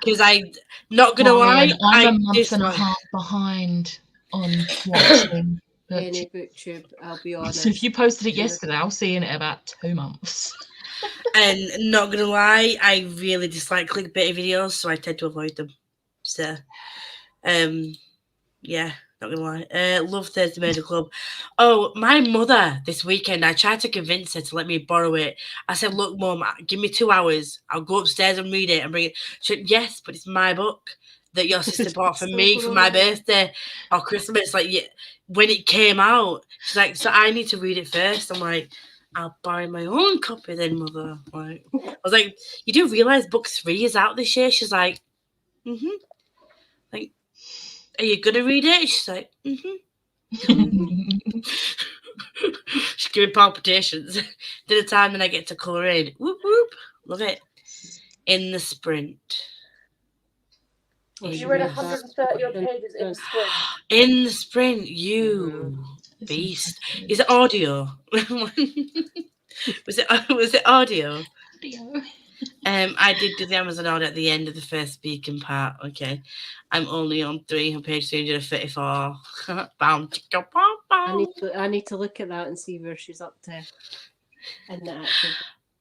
Speaker 1: Because I'm not gonna lie,
Speaker 2: I'm a month and a half behind on watching.
Speaker 3: Any booktube, I'll be honest.
Speaker 2: So if you posted it yesterday, I'll see it in about 2 months.
Speaker 1: And not gonna lie, I really dislike clickbait videos, so I tend to avoid them. So, yeah, not gonna lie. Love Thursday Murder Club. Oh, my mother this weekend, I tried to convince her to let me borrow it. I said, look, Mum, give me 2 hours. I'll go upstairs and read it and bring it. She said, yes, but it's my book that your sister bought for me for my birthday or Christmas. Like, yeah, when it came out, she's like, so I need to read it first. I'm like, I'll buy my own copy then, Mother. Like, I was like, you do realise book 3 is out this year? She's like, like, are you gonna read it? She's like, She's giving palpitations. Dinner time, and I get to colour in. Whoop whoop, love it. In the sprint.
Speaker 4: You read 130 odd pages in the sprint.
Speaker 1: In the sprint, you beast. Is it audio? was it audio? I did do the Amazon order at the end of the first speaking part. Okay, I'm only on page 334. Bam, chicka, bam, bam.
Speaker 3: I need to look at that and see where she's up to. And the actual.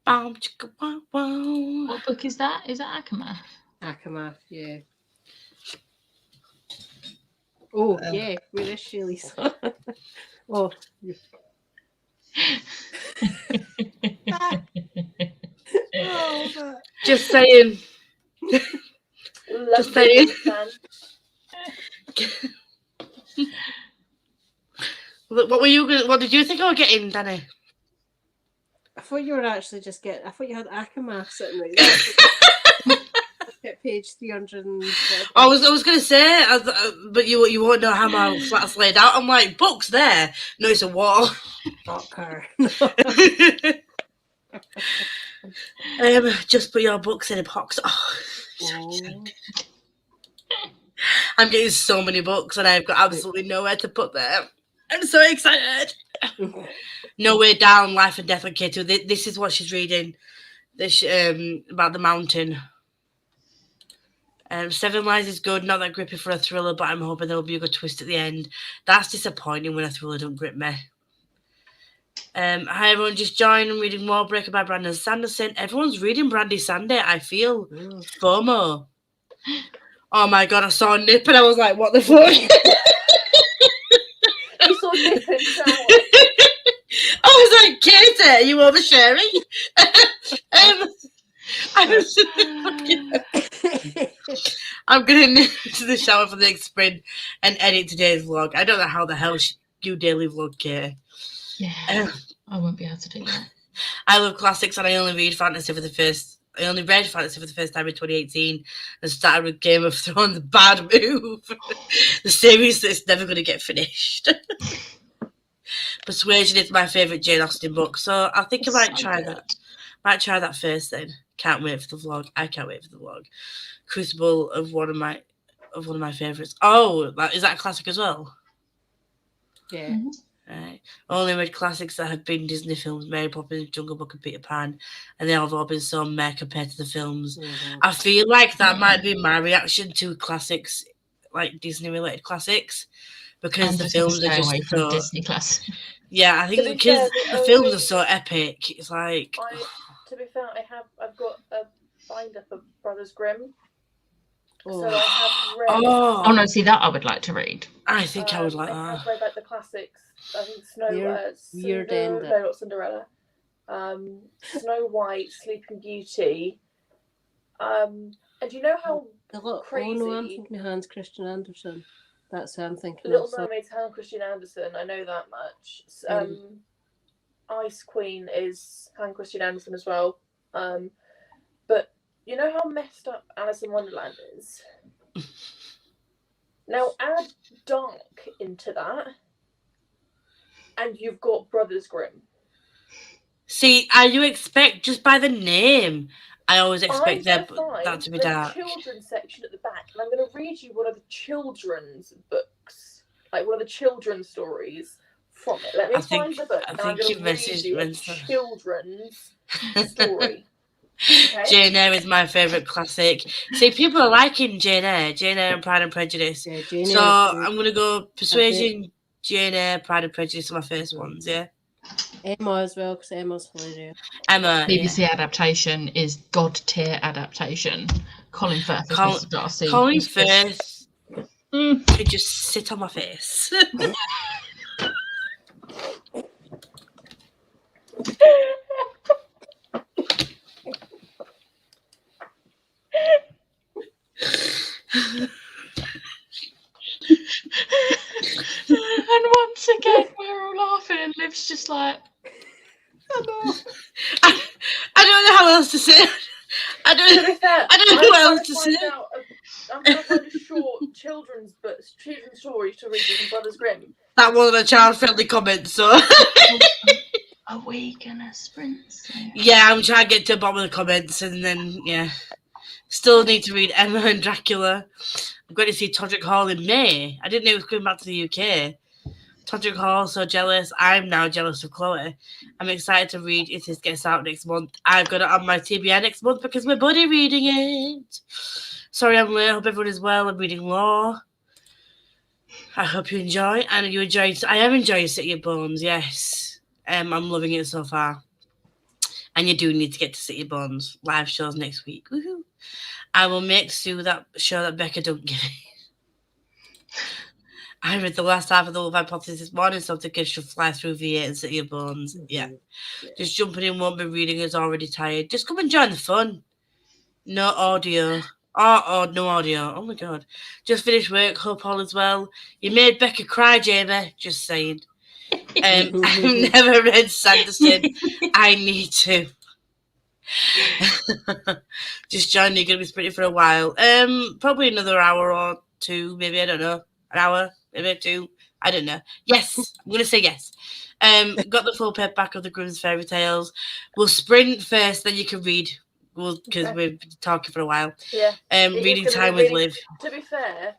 Speaker 1: Bam, chicka, bam, bam.
Speaker 2: What book is that? Is that Akamath?
Speaker 3: Akamath, yeah. Oh, yeah. Where is she, Lisa? Oh.
Speaker 1: Just saying. Just saying. What did you think I was getting, Danny?
Speaker 3: I thought you were actually just getting. I thought you had Akamath sitting there. At page 300.
Speaker 1: I was going to say, but you won't know how my flat's laid out. I'm like, books there. No, it's a wall.
Speaker 3: Fuck her.
Speaker 1: Just put your books in a box. Oh. I'm getting so many books, and I've got absolutely nowhere to put them. I'm so excited. No Way Down, Life and Death on K2. This is what she's reading. This about the mountain. 7 Lies is good, not that grippy for a thriller, but I'm hoping there will be a good twist at the end. That's disappointing when a thriller don't grip me. Hi everyone, just joined. I'm reading Warbreaker by Brandon Sanderson. Everyone's reading Brandy Sandy. I feel FOMO. Oh my god, I saw a nip and I was like, what the fuck?
Speaker 4: You saw a nip in shower.
Speaker 1: I was like, Katie, are you oversharing? I'm going to nip to the shower for the next sprint and edit today's vlog. I don't know how the hell you daily vlog, Katie.
Speaker 2: Yeah, I won't be able to do that.
Speaker 1: I love classics, and I only read fantasy for the first. I only read fantasy for the first time in 2018, and started with Game of Thrones. Bad move. The series that's never going to get finished. Persuasion is my favourite Jane Austen book, so I think I might try that. Might try that first then. Can't wait for the vlog. I can't wait for the vlog. Crucible of one of my favourites. Oh, is that a classic as well?
Speaker 3: Yeah.
Speaker 2: Mm-hmm.
Speaker 1: Right. Only read classics that have been Disney films: Mary Poppins, Jungle Book, and Peter Pan, and they have all been so meh compared to the films. Mm-hmm. I feel like that might be my reaction to classics, like Disney-related classics, because the films are just so
Speaker 2: Disney classics.
Speaker 1: Yeah, I think because the films are so epic. It's like.
Speaker 4: To be fair, I've got a binder for Brothers Grimm. So I have read.
Speaker 2: Oh no, see that I would like to read.
Speaker 1: I think I would like
Speaker 4: I
Speaker 1: that.
Speaker 4: have read like the classics. I think Snow.
Speaker 3: Weird ending.
Speaker 4: No, not Cinderella. Snow White, Sleeping Beauty. And you know how crazy.
Speaker 3: Oh no, I'm thinking Hans Christian Andersen. That's who I'm thinking
Speaker 4: Little
Speaker 3: of. So
Speaker 4: Mermaid's Hans Christian Andersen. I know that much. Ice Queen is Hans Christian Andersen as well. But you know how messed up Alice in Wonderland is? Now add dark into that, and you've got Brothers Grimm.
Speaker 1: See, I do expect, just by the name, I always expect that to be dark.
Speaker 4: There's a children's section at the back, and I'm going to read you one of the children's books, like one of the children's stories from it. Let me find the book, and I'm going to read you a children's story. Okay.
Speaker 1: Jane Eyre is my favourite classic. See, people are liking Jane Eyre and Pride and Prejudice.
Speaker 3: yeah, Jane
Speaker 1: So
Speaker 3: Eyre.
Speaker 1: I'm going to go Persuasion, Jane Eyre, Pride and Prejudice are my first ones, yeah.
Speaker 3: Emma as well, because Emma's hilarious.
Speaker 1: Emma,
Speaker 2: BBC adaptation is god tier adaptation. Colin Firth as Mr. Darcy.
Speaker 1: Colin Firth could just sit on my face.
Speaker 2: And once again, we're all laughing, and Liv's just like,
Speaker 1: I don't know how else to say it. I don't know what else to say.
Speaker 4: I'm going to find a short children's story to read you from Brothers Grimm.
Speaker 1: That wasn't a child-friendly comment, so...
Speaker 2: are we gonna sprint soon?
Speaker 1: Yeah, I'm trying to get to the bottom of the comments, and then, yeah. Still need to read Emma and Dracula. I'm going to see Todrick Hall in May. I didn't know he was coming back to the UK. Todrick Hall, so jealous. I'm now jealous of Chloe. I'm excited to read if this gets out next month. I've got it on my TBR next month because my buddy reading it. Sorry I'm late. I hope everyone is well. I'm reading Law. I hope you enjoy. And you enjoy. I am enjoying City of Bones, yes. I'm loving it so far. And you do need to get to City of Bones. Live shows next week. Woohoo. I will make Sue that show that Becca don't give me. I read the last half of the Love Hypothesis this morning, so I think I should fly through V8 and City of Bones. Yeah. Just jumping in, won't be reading, is already tired. Just come and join the fun. No audio. Oh, no audio. Oh my god. Just finished work, hope all is well. You made Becca cry, Jamie. Just saying. I've never read Sanderson. I need to. Just join. You're going to be sprinting for a while. Probably another hour or two, maybe. I don't know. An hour, maybe two. I don't know. Yes, I'm going to say yes. Got the full paperback of the Grimm's Fairy Tales. We'll sprint first, then you can read. Because we've been talking for a while.
Speaker 4: Yeah.
Speaker 1: Reading time with Liv.
Speaker 4: To be fair,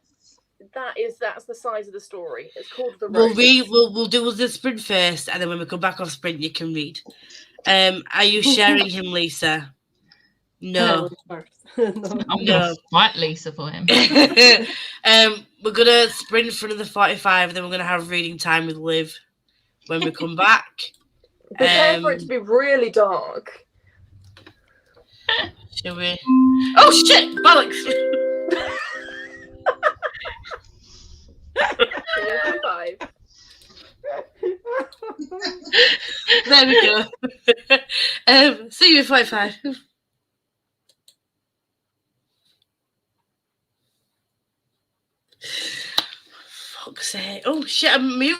Speaker 4: that's the size of the story. It's called The Road.
Speaker 1: We'll do the sprint first, and then when we come back off sprint, you can read. Are you sharing him, Lisa? No.
Speaker 2: I'm gonna fight Lisa for him.
Speaker 1: We're gonna sprint for another 45, then we're gonna have reading time with Liv when we come back.
Speaker 4: Prepare for it to be really dark.
Speaker 1: Shall we? Oh shit! Bollocks! There we go. See you at 45. Fuck's sake. Oh shit, I'm mute.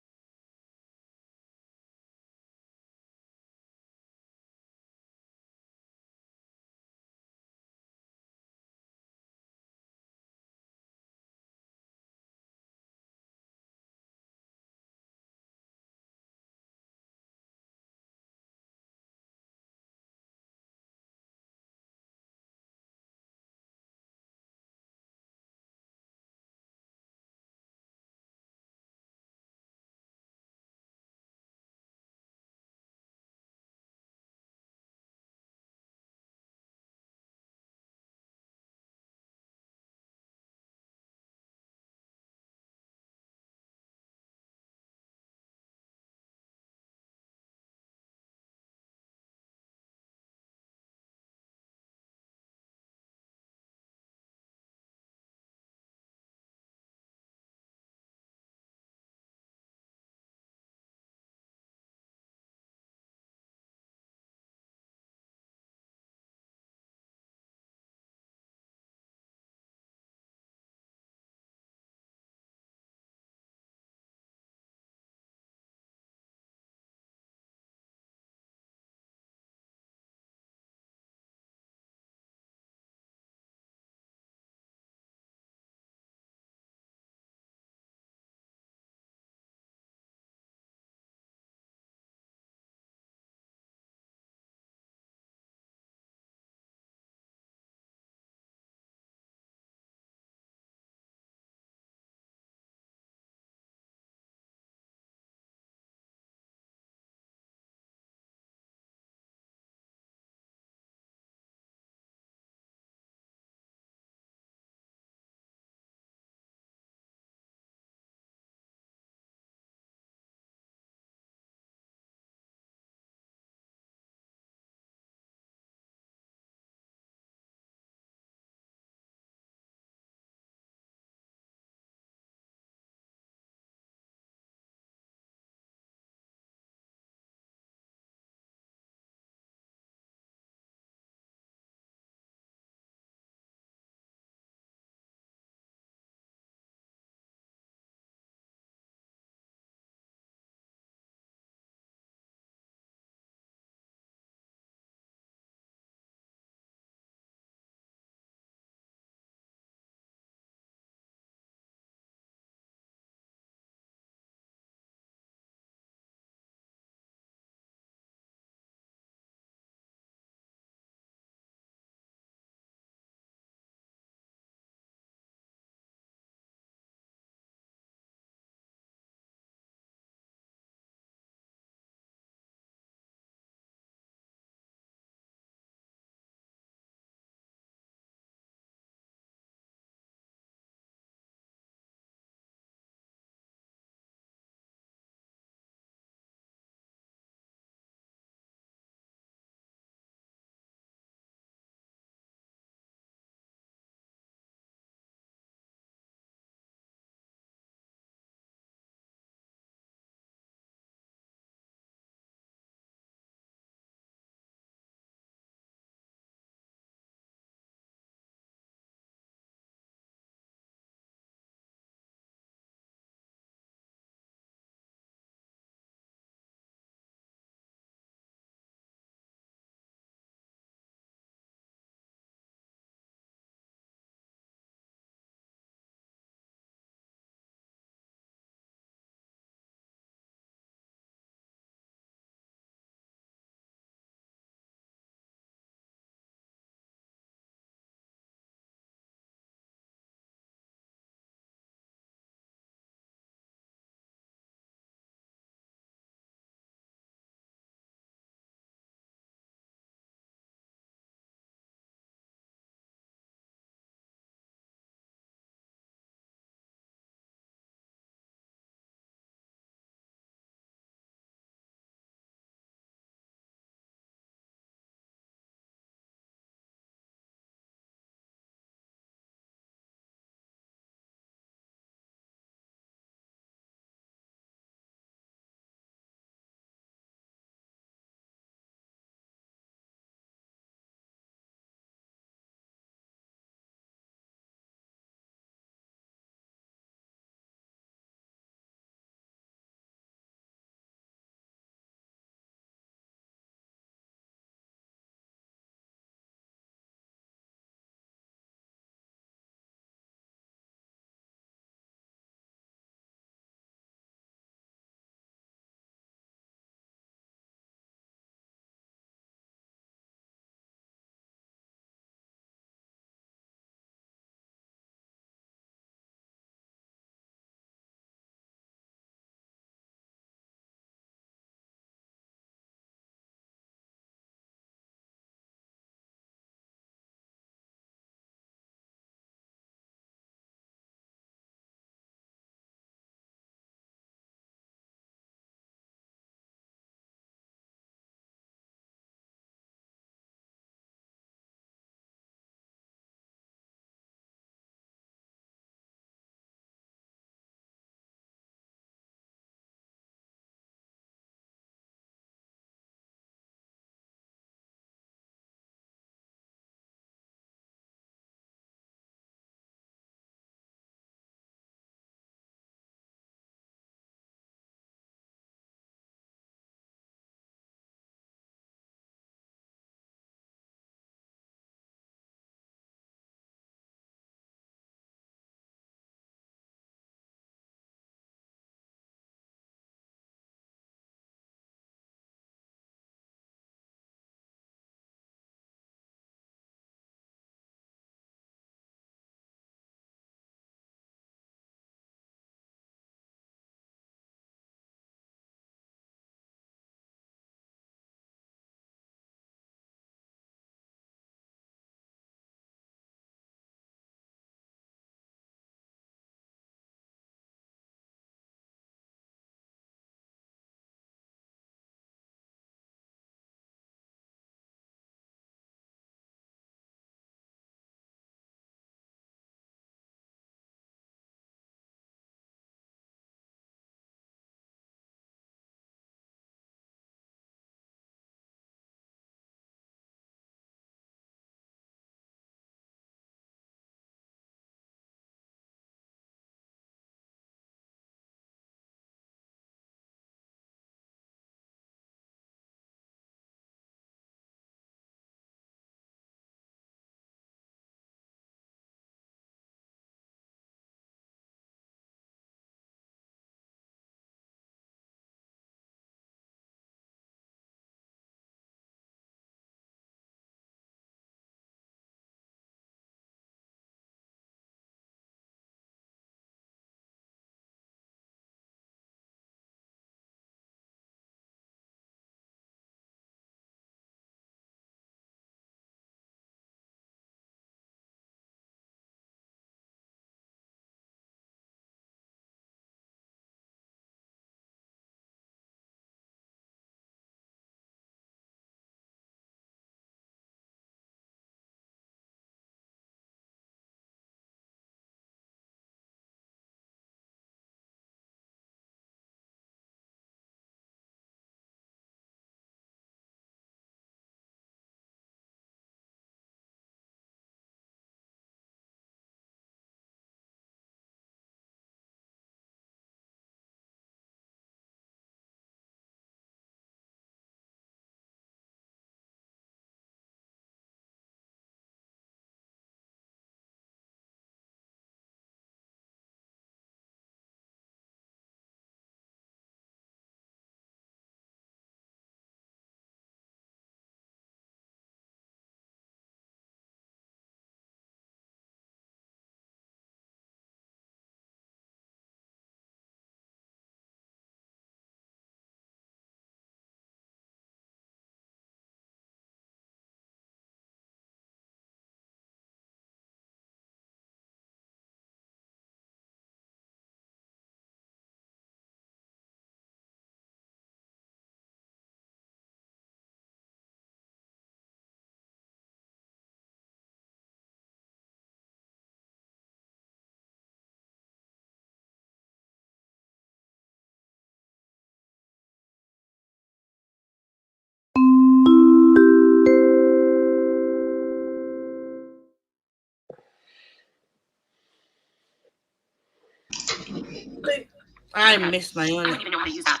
Speaker 1: I missed my
Speaker 5: I
Speaker 1: own.
Speaker 5: don't even know how to use that.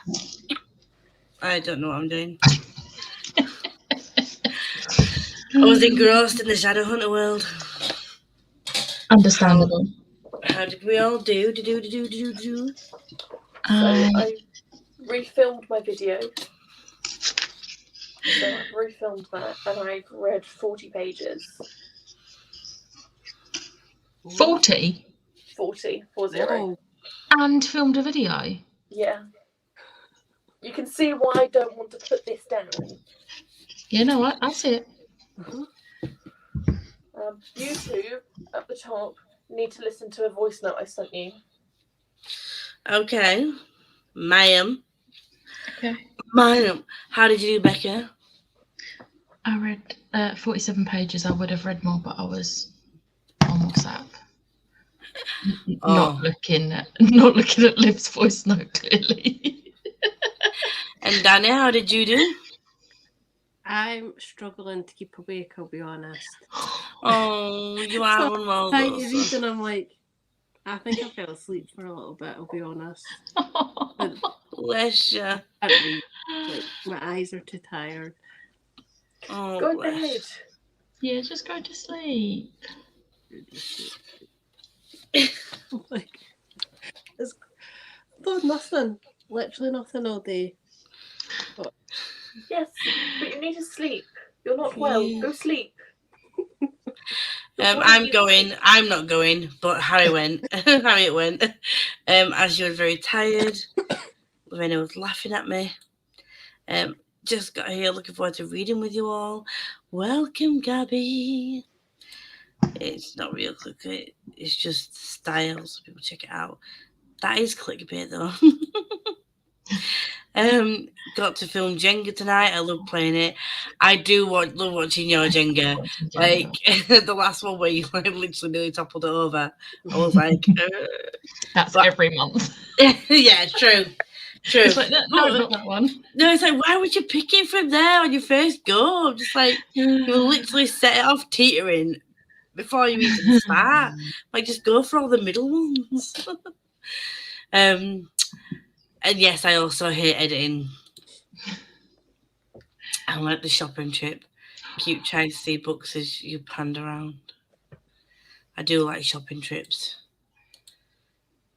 Speaker 1: I don't know what I'm doing. I was engrossed in the Shadowhunter world.
Speaker 2: Understandable.
Speaker 1: How did we all do?
Speaker 4: So I refilmed my video. So I've refilmed that and I've read 40 pages.
Speaker 2: 40
Speaker 4: 40.
Speaker 3: Whoa.
Speaker 2: and filmed a video.
Speaker 4: Yeah. You can see why I don't want to put this down.
Speaker 2: You know what? I see it.
Speaker 4: You two at the top need to listen to a voice note I sent you.
Speaker 1: Okay. Ma'am.
Speaker 2: Okay.
Speaker 1: Ma'am. How did you do, Becca?
Speaker 2: I read 47 pages. I would have read more, but I was on WhatsApp. Not looking at Liv's voice note, clearly.
Speaker 1: And Danny, how did you do?
Speaker 3: I'm struggling to keep awake, I'll be honest.
Speaker 1: Oh, you are one of
Speaker 3: I
Speaker 1: those.
Speaker 3: read and I'm like, I think I fell asleep for a little bit, I'll be honest. But
Speaker 1: Bless you.
Speaker 3: I can't read. Like, my eyes are too tired.
Speaker 1: Oh,
Speaker 4: Go to
Speaker 1: bless.
Speaker 4: bed.
Speaker 2: Yeah, just go to sleep.
Speaker 3: Like, I've done nothing. Literally nothing all day.
Speaker 4: Yes, but you need to sleep. You're not well. Go sleep.
Speaker 1: I'm going. I'm not going, but Harry went. Harriet went. As she was very tired. Lorena was laughing at me. Just got here, looking forward to reading with you all. Welcome, Gabby. It's not real clickbait. It's just style, so people check it out. That is clickbait, though. Got to film Jenga tonight. I love playing it. I do love watching your Jenga. Like the last one where you like literally nearly toppled it over. I was like,
Speaker 2: that's every month.
Speaker 1: Yeah, true.
Speaker 2: It's like, no, not that one.
Speaker 1: No, it's like, why would you pick it from there on your first go? I'm just like, you literally set it off teetering before you even start. Like, just go for all the middle ones. And yes, I also hate editing. I like the shopping trip. Keep trying to see books as you pand around. I do like shopping trips.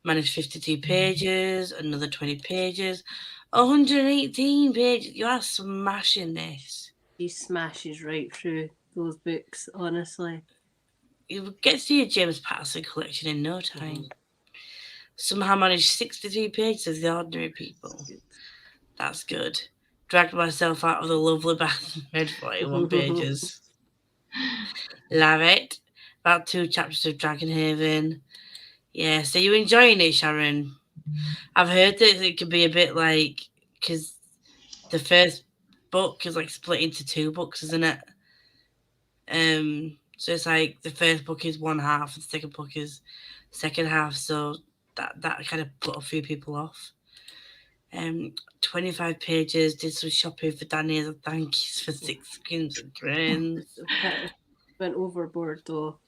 Speaker 1: Managed 52 pages, another 20 pages, 118 pages. You are smashing this.
Speaker 3: He smashes right through those books, honestly.
Speaker 1: You get through your James Patterson collection in no time. Somehow managed 63 pages of The Ordinary People. That's good. Dragged myself out of the lovely bath and read 41 pages. Love it. About 2 chapters of Dragonhaven. Yeah, so you're enjoying it, Sharon? I've heard that it can be a bit like, because the first book is like split into 2 books, isn't it? So it's like the first book is one half, and the second book is second half. So that kind of put a few people off. 25 pages. Did some shopping for Danny as a thank yous for 6 skins and grains.
Speaker 3: Went overboard though.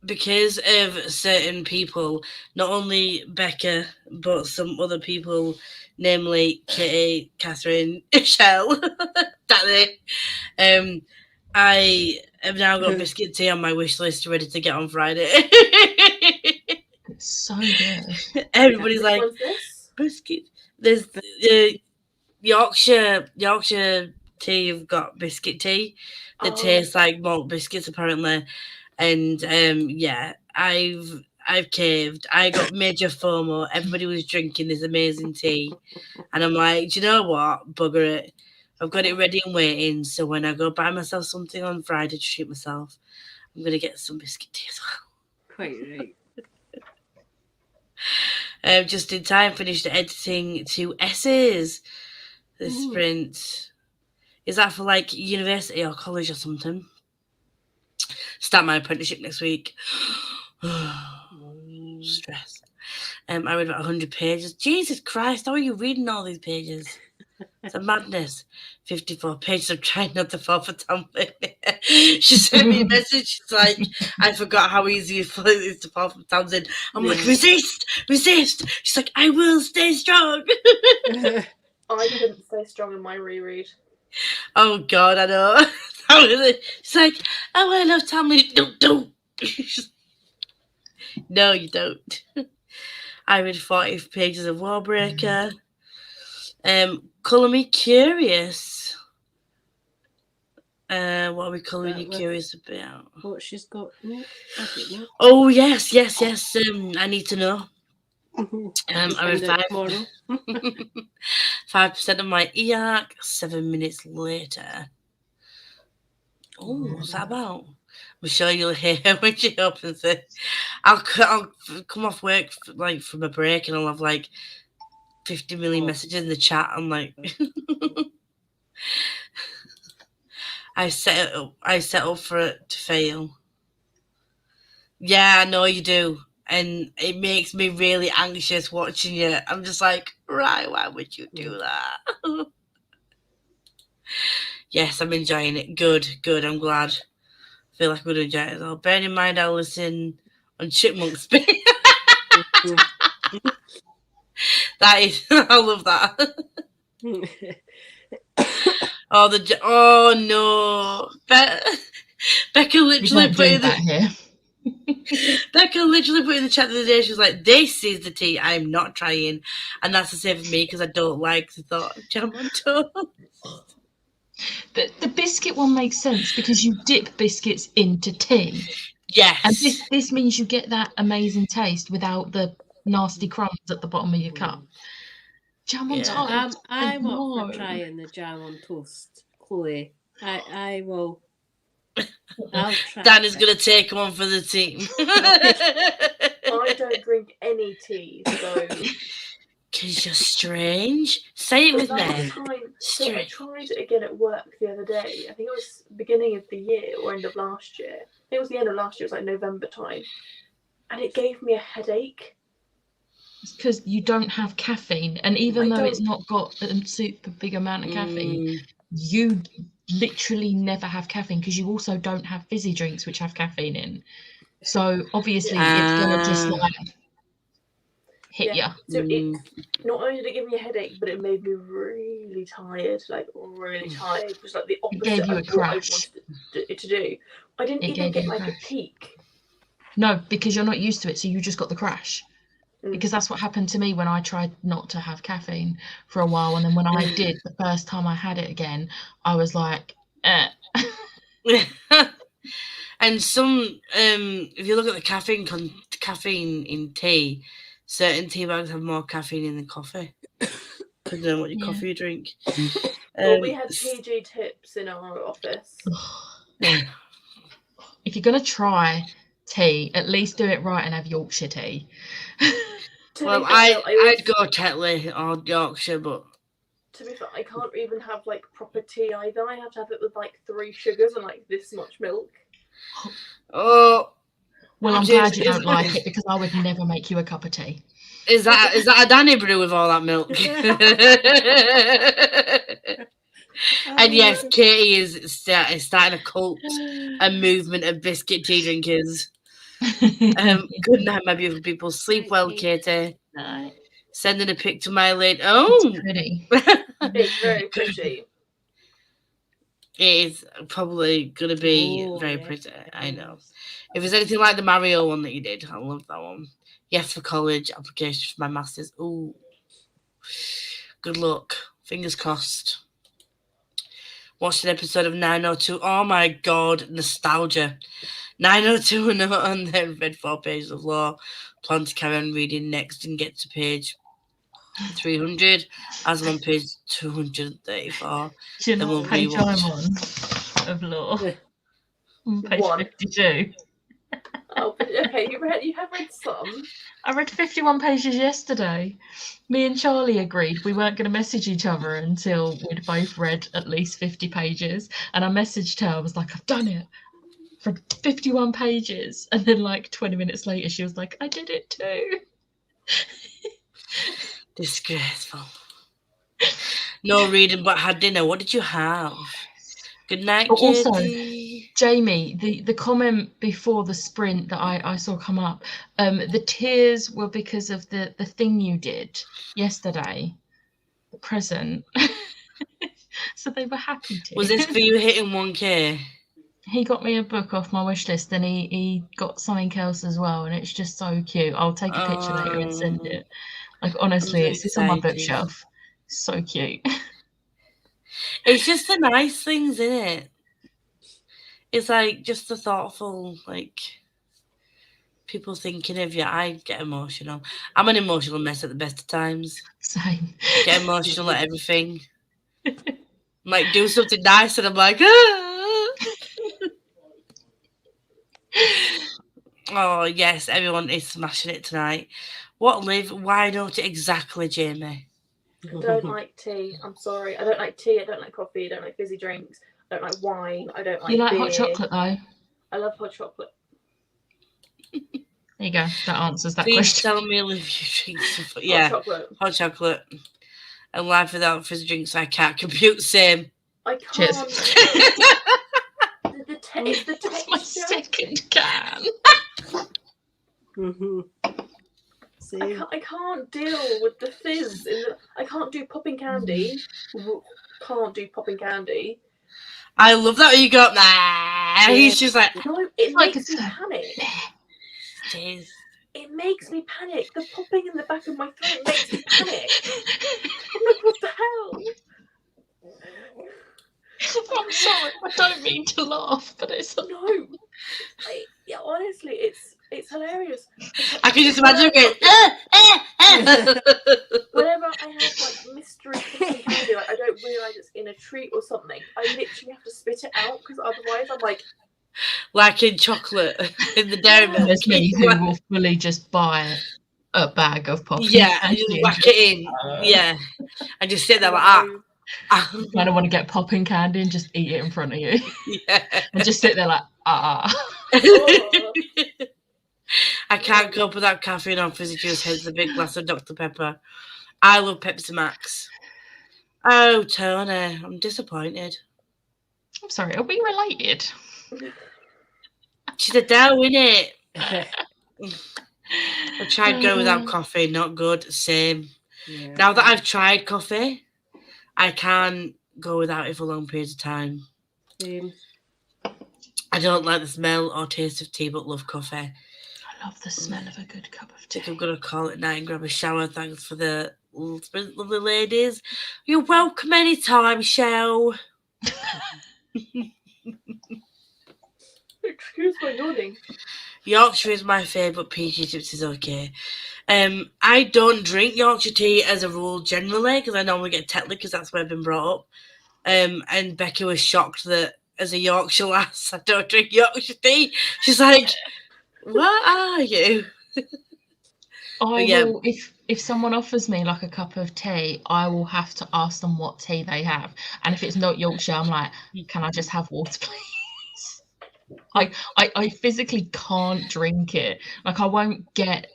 Speaker 1: Because of certain people, not only Becca, but some other people, namely Kitty, Catherine, Shell, Danny. I have now got biscuit tea on my wish list ready to get on Friday.
Speaker 2: It's so good.
Speaker 1: Everybody's like,
Speaker 4: What's this?
Speaker 1: biscuit. There's Yorkshire tea. You've got biscuit tea that tastes like malt biscuits, apparently. And yeah, I've caved. I got major FOMO. Everybody was drinking this amazing tea, and I'm like, do you know what? Bugger it. I've got it ready and waiting. So when I go buy myself something on Friday to treat myself, I'm gonna get some biscuit tea as well.
Speaker 3: Quite
Speaker 1: right. Just in time, finished editing 2 essays this sprint. Is that for like university or college or something? Start my apprenticeship next week. Stress. I read about 100 pages. Jesus Christ, how are you reading all these pages? It's a madness. 54 pages of trying not to fall for Tom. She sent me a message. She's like, I forgot how easy it is to fall from Townsend. I'm like, resist. She's like, I will stay strong.
Speaker 4: I couldn't stay strong in my reread.
Speaker 1: Oh God, I know. She's like, oh, I love Tommy. Don't. No, you don't. I read 40 pages of Warbreaker. Colour me curious. What are we colouring you curious about?
Speaker 3: What she's got? No, I don't know.
Speaker 1: Oh yes. I need to know. I read 5% of my e-arc. 7 minutes later. Oh, what's that about? I'm sure you'll hear when she opens it. I'll come off work from a break and I'll have like 50 million messages in the chat. I'm like, I set up for it to fail. Yeah, I know you do. And it makes me really anxious watching it. I'm just like, right, why would you do that? Yes, I'm enjoying it. Good. I'm glad. I feel like I'm going to enjoy it as well. Bearing in mind, I'll listen on Chipmunk's Speed. That is, I love that. Oh no, Becca literally put in the chat the other day. She was like, "This is the tea I'm not trying," and that's the same for me because I don't like the thought of jam on toast.
Speaker 2: The biscuit one makes sense because you dip biscuits into tea.
Speaker 1: Yes,
Speaker 2: and this means you get that amazing taste without the nasty crumbs at the bottom of your cup. Jam on toast.
Speaker 3: I'm up for trying the jam on toast, Chloe. I will. I'll try.
Speaker 1: Dan is going to take one for the team.
Speaker 4: I don't drink any tea, so.
Speaker 1: Because you're strange. Say it with me.
Speaker 4: So I tried it again at work the other day. I think it was beginning of the year or end of last year. I think it was the end of last year. It was like November time. And it gave me a headache.
Speaker 2: It's because you don't have caffeine. And even though it's not got a super big amount of caffeine, you literally never have caffeine because you also don't have fizzy drinks which have caffeine in. So obviously it's going to just like hit you.
Speaker 4: So it not only did it give me a headache, but it made me really tired, like really tired. It was like the opposite
Speaker 2: gave you a
Speaker 4: of what
Speaker 2: crash.
Speaker 4: I wanted it to do. I didn't even get like a peak.
Speaker 2: No, because you're not used to it, so you just got the crash. Because that's what happened to me when I tried not to have caffeine for a while, and then when I did, the first time I had it again, I was like,
Speaker 1: And some, if you look at the caffeine in tea, certain tea bags have more caffeine in than coffee. Depending on what your coffee you drink.
Speaker 4: Well, we had PG tips in our office.
Speaker 2: If you're gonna try tea, at least do it right and have Yorkshire tea.
Speaker 1: Well, I'd go Tetley or Yorkshire, but
Speaker 4: to be fair, I can't even have like proper tea either. I have to have it with like 3 sugars and like this much milk.
Speaker 1: Oh,
Speaker 2: well, I'm glad you don't like it because I would never make you a cup of tea.
Speaker 1: Is that a Danny brew with all that milk? And yes, Katie is starting a cult, a movement of biscuit tea drinkers. Good night, my beautiful people. Sleep well, Katie.
Speaker 2: Night.
Speaker 1: Sending a pic to my late. Oh,
Speaker 2: it's pretty.
Speaker 4: It's very pretty.
Speaker 1: It is probably going to be very pretty. I know. If there's anything like the Mario one that you did, I love that one. Yes, for college application for my masters. Ooh, good luck. Fingers crossed. Watched an episode of 902. Oh my god, nostalgia. 902 and then read 4 pages of law. Plan to carry on reading next and get to page 300 as I'm on page 234.
Speaker 2: Do you know what page I'm on of law? On page 52.
Speaker 4: Oh, okay. You have read some.
Speaker 2: I read 51 pages yesterday. Me and Charlie agreed we weren't going to message each other until we'd both read at least 50 pages. And I messaged her. I was like, I've done it for 51 pages. And then like 20 minutes later, she was like, I did it too.
Speaker 1: Disgraceful. No reading, but had dinner. What did you have? Good night,
Speaker 2: But also,
Speaker 1: Katie.
Speaker 2: Jamie, the comment before the sprint that I saw come up, the tears were because of the thing you did yesterday, the present. So they were happy to.
Speaker 1: Was this for you hitting 1K?
Speaker 2: He got me a book off my wish list, and he got something else as well, and it's just so cute. I'll take a picture later and send it. Like, honestly,
Speaker 1: I'm
Speaker 2: it sits on my
Speaker 1: excited.
Speaker 2: bookshelf. So cute.
Speaker 1: It's just the nice things, isn't it? It's like just the thoughtful, like people thinking of you. I get emotional. I'm an emotional mess at the best of times.
Speaker 2: Same.
Speaker 1: Get emotional at everything. Like do something nice, and I'm like, ah. Oh yes, everyone is smashing it tonight. What, Liv? Why don't it exactly, Jamie?
Speaker 4: I don't like tea. I'm sorry. I don't like tea. I don't like coffee. I don't like fizzy drinks. I don't like wine. I don't like
Speaker 2: You like
Speaker 4: beer.
Speaker 2: hot chocolate, though?
Speaker 4: I love hot chocolate.
Speaker 2: There you go. That answers that
Speaker 1: Please
Speaker 2: question.
Speaker 1: tell me, Liv, you drink some.
Speaker 4: Hot
Speaker 1: Yeah,
Speaker 4: chocolate.
Speaker 1: hot chocolate. And life without fizzy drinks, I can't compute. Same.
Speaker 4: I
Speaker 2: Cheers.
Speaker 4: can't. It's the
Speaker 2: That's my
Speaker 4: texture.
Speaker 2: second can.
Speaker 3: Same.
Speaker 4: I can't deal with the fizz. I can't do popping candy. Can't do popping candy.
Speaker 1: I love that when you go, nah. He's just like,
Speaker 4: No, it
Speaker 2: Like
Speaker 4: makes me
Speaker 2: it's
Speaker 4: panic.
Speaker 1: it is.
Speaker 4: It makes me panic. The popping in the back of my throat makes me panic. I'm like, what the hell?
Speaker 2: I'm sorry. I don't mean to laugh, but it's
Speaker 4: No. Yeah, honestly, it's hilarious.
Speaker 1: I can just imagine going,
Speaker 4: Whenever I have like mystery popping candy, like I don't realise it's in a treat or something, I literally have to spit it out because otherwise I'm like,
Speaker 1: like in chocolate in the dairy milk.
Speaker 2: there's me who will fully just buy a bag of popping
Speaker 1: Yeah, and
Speaker 2: candy
Speaker 1: just
Speaker 2: and
Speaker 1: whack
Speaker 2: just,
Speaker 1: it in. Yeah, and just sit there like,
Speaker 4: no.
Speaker 1: ah.
Speaker 2: kind of want to get popping candy and just eat it in front of you,
Speaker 1: Yeah.
Speaker 2: and just sit there like
Speaker 4: Oh.
Speaker 1: I can't cope without caffeine or fizzy juice, hence the big glass of Dr. Pepper. I love Pepsi Max. Oh, Tony, I'm disappointed.
Speaker 2: I'm sorry. Are we related?
Speaker 1: She's a dough, innit? I tried going without coffee, not good. Same.
Speaker 3: Yeah.
Speaker 1: Now that I've tried coffee, I can't go without it for long periods of time.
Speaker 3: Same.
Speaker 1: I don't like the smell or taste of tea, but love coffee.
Speaker 2: I love the smell of a good cup of
Speaker 1: I think
Speaker 2: tea.
Speaker 1: I'm going to call it night and grab a shower. Thanks for the lovely ladies. You're welcome anytime, show.
Speaker 4: Excuse my yawning.
Speaker 1: Yorkshire is my favourite. PG Tips is okay. I don't drink Yorkshire tea as a rule generally because I normally get Tetley because that's where I've been brought up. And Becky was shocked that as a Yorkshire lass, I don't drink Yorkshire tea. She's like, "What are you?"
Speaker 2: I
Speaker 1: yeah.
Speaker 2: will, if someone offers me like a cup of tea, I will have to ask them what tea they have, and if it's not Yorkshire, I'm like, can I just have water, please? I physically can't drink it. Like, I won't get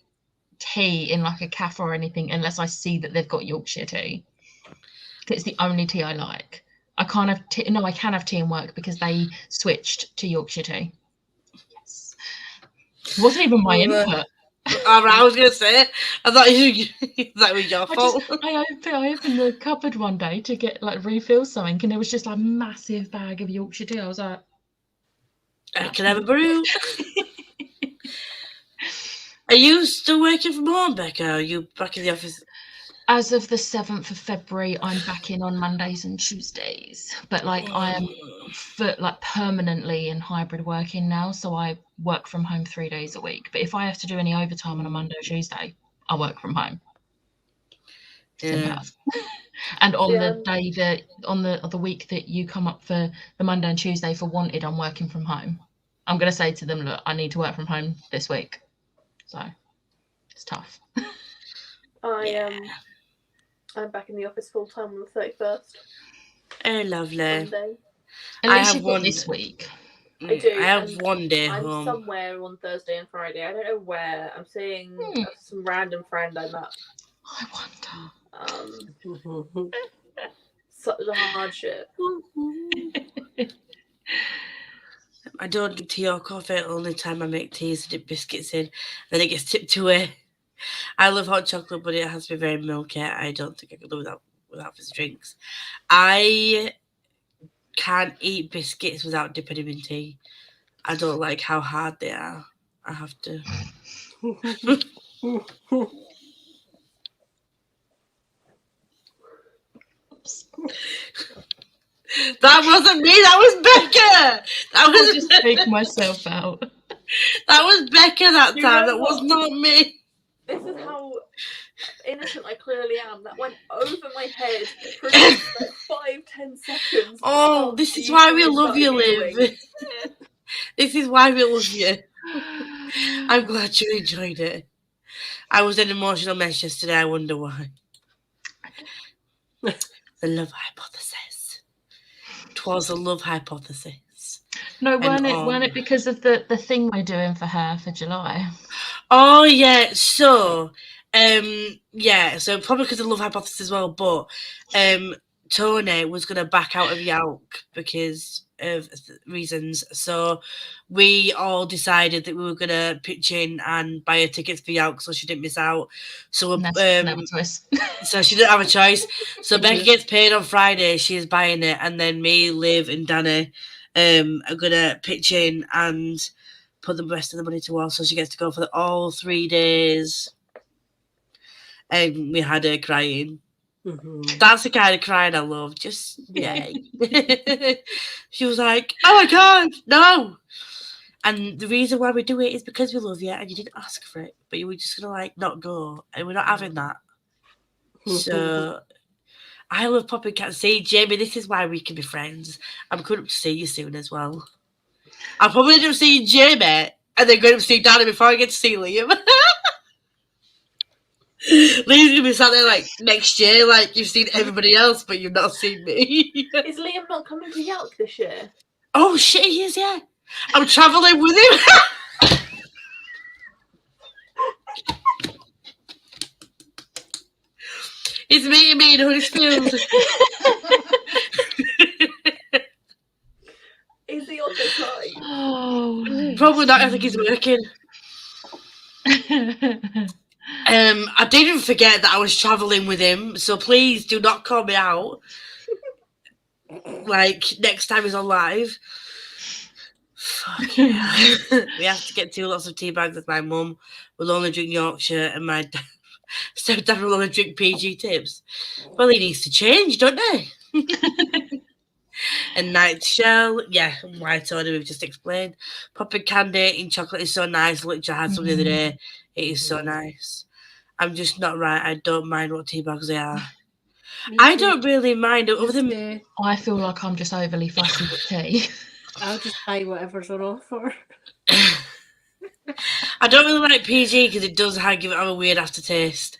Speaker 2: tea in like a cafe or anything unless I see that they've got Yorkshire tea. It's the only tea I like. I can't have tea. No, I can have tea in work because they switched to Yorkshire tea. Yes, it wasn't even my input.
Speaker 1: All right, I was gonna say. I thought that was your fault.
Speaker 2: I opened the cupboard one day to get like refill something, and there was just like a massive bag of Yorkshire tea. I was like,
Speaker 1: I can have a brew. Are you still working from home, Becca? Or are you back in the office?
Speaker 2: as of the 7th of February, I'm back in on Mondays and Tuesdays. But like I am permanently in hybrid working now, so I work from home 3 days a week. But if I have to do any overtime on a Monday or Tuesday, I work from home.
Speaker 1: Yeah.
Speaker 2: And on the day that on the week that you come up for the Monday and Tuesday for Wanted, I'm working from home. I'm going to say to them, look, I need to work from home this week. So it's tough.
Speaker 4: I'm back in the office full time on the 31st.
Speaker 1: Oh, lovely.
Speaker 4: Monday.
Speaker 2: At
Speaker 1: I
Speaker 2: least
Speaker 1: have
Speaker 2: you've got
Speaker 1: one
Speaker 2: this week.
Speaker 4: I do.
Speaker 1: I have one day
Speaker 4: I'm
Speaker 1: home.
Speaker 4: somewhere on Thursday and Friday. I don't know where. I'm seeing some random friend I met.
Speaker 2: I wonder.
Speaker 4: such a hardship.
Speaker 1: I don't do tea or coffee. Only time I make tea is to dip biscuits in, then it gets tipped away. I love hot chocolate, but it has to be very milky. I don't think I could live without fizzy drinks. I can't eat biscuits without dipping them in tea. I don't like how hard they are. I have to. That wasn't me. That was Becca. That
Speaker 2: I'll
Speaker 1: was
Speaker 2: just take myself out.
Speaker 1: that was Becca that
Speaker 4: You
Speaker 1: time.
Speaker 4: know
Speaker 1: That was
Speaker 4: what?
Speaker 1: not me.
Speaker 4: This is how innocent I clearly am. That went over my head for like 5-10 seconds.
Speaker 1: Oh,
Speaker 4: before
Speaker 1: this is
Speaker 4: you
Speaker 1: why we
Speaker 4: guys
Speaker 1: love you,
Speaker 4: started
Speaker 1: Liv.
Speaker 4: giggling.
Speaker 1: This is why we love you. I'm glad you enjoyed it. I was an emotional mess yesterday. I wonder why. The love hypothesis. 'Twas a love hypothesis.
Speaker 2: No,
Speaker 1: And,
Speaker 2: weren't it because of the thing we're doing for her for July?
Speaker 1: Oh yeah, so so probably because of love hypothesis as well, but Tony was gonna back out of Yelk because of reasons. So we all decided that we were gonna pitch in and buy her tickets for Yelk so she didn't miss out. So
Speaker 2: And that's never choice.
Speaker 1: so she didn't have a choice. So Becky gets paid on Friday, she's buying it, and then me, Liv and Danny are gonna pitch in and put the rest of the money towards, so she gets to go for all 3 days. And we had her crying.
Speaker 3: Mhm.
Speaker 1: That's the kind of crying I love. Just yay. She was like, "Oh my god, no!" And the reason why we do it is because we love you, and you didn't ask for it, but you were just gonna like not go, and we're not having that. So I love Poppy Cat. See, Jamie, this is why we can be friends. I'm coming up to see you soon as well. I'll probably end up seeing Jamie and then going up to see Danny before I get to see Liam. Liam's gonna be sat there like next year, like you've seen everybody else, but you've not seen me.
Speaker 4: Is Liam not coming to Yelk this year?
Speaker 1: Oh shit, he is, yeah. I'm travelling with him. He's meeting me in Huddersfield.
Speaker 4: Is he on the site?
Speaker 2: Oh,
Speaker 1: Probably not. I think he's working. I didn't forget that I was travelling with him, so please do not call me out. Like next time he's on live. Fuck yeah. We have to get 2 lots of tea bags with my mum. We'll only drink Yorkshire, and my stepdad will only drink PG tips. Well, he needs to change, don't they? And night shell, yeah, white soda we've just explained. Popping candy in chocolate is so nice. Literally, I had some the other day. It is so nice. I'm just not right. I don't mind what tea bags they are. I don't really mind other than
Speaker 2: I feel like I'm just overly fussy with tea.
Speaker 3: I'll just buy whatever's on offer.
Speaker 1: I don't really like PG because it does give it a weird aftertaste.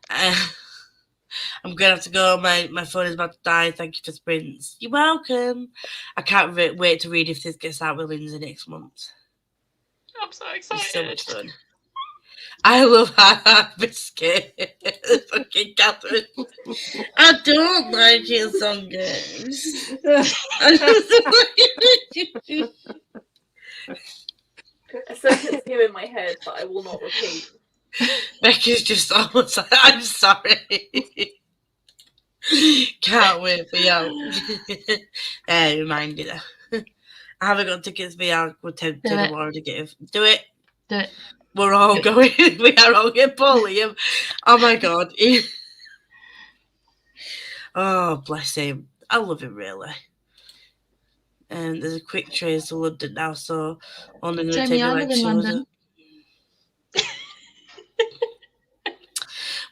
Speaker 1: I'm gonna have to go. My phone is about to die. Thank you for sprints. You're welcome. I can't wait to read if this gets out with Lindsay next month.
Speaker 2: I'm so
Speaker 1: It's so
Speaker 2: excited.
Speaker 1: much fun. I love hard biscuit. Fucking Catherine. I don't like it, song games.
Speaker 4: A sentence here in my head that I will not repeat.
Speaker 1: Becky's just almost like, I'm sorry. Can't wait for you. Reminded her. I haven't got tickets for you. We're tempted. I'm already getting. Do it.
Speaker 2: Do it.
Speaker 1: We're all going. We are all getting Liam. Oh my god. Oh, bless him. I love him really. And there's a quick train to London now, so only going to
Speaker 2: Jamie,
Speaker 1: take me
Speaker 2: I
Speaker 1: like
Speaker 2: live in
Speaker 1: 2 hours.
Speaker 2: London.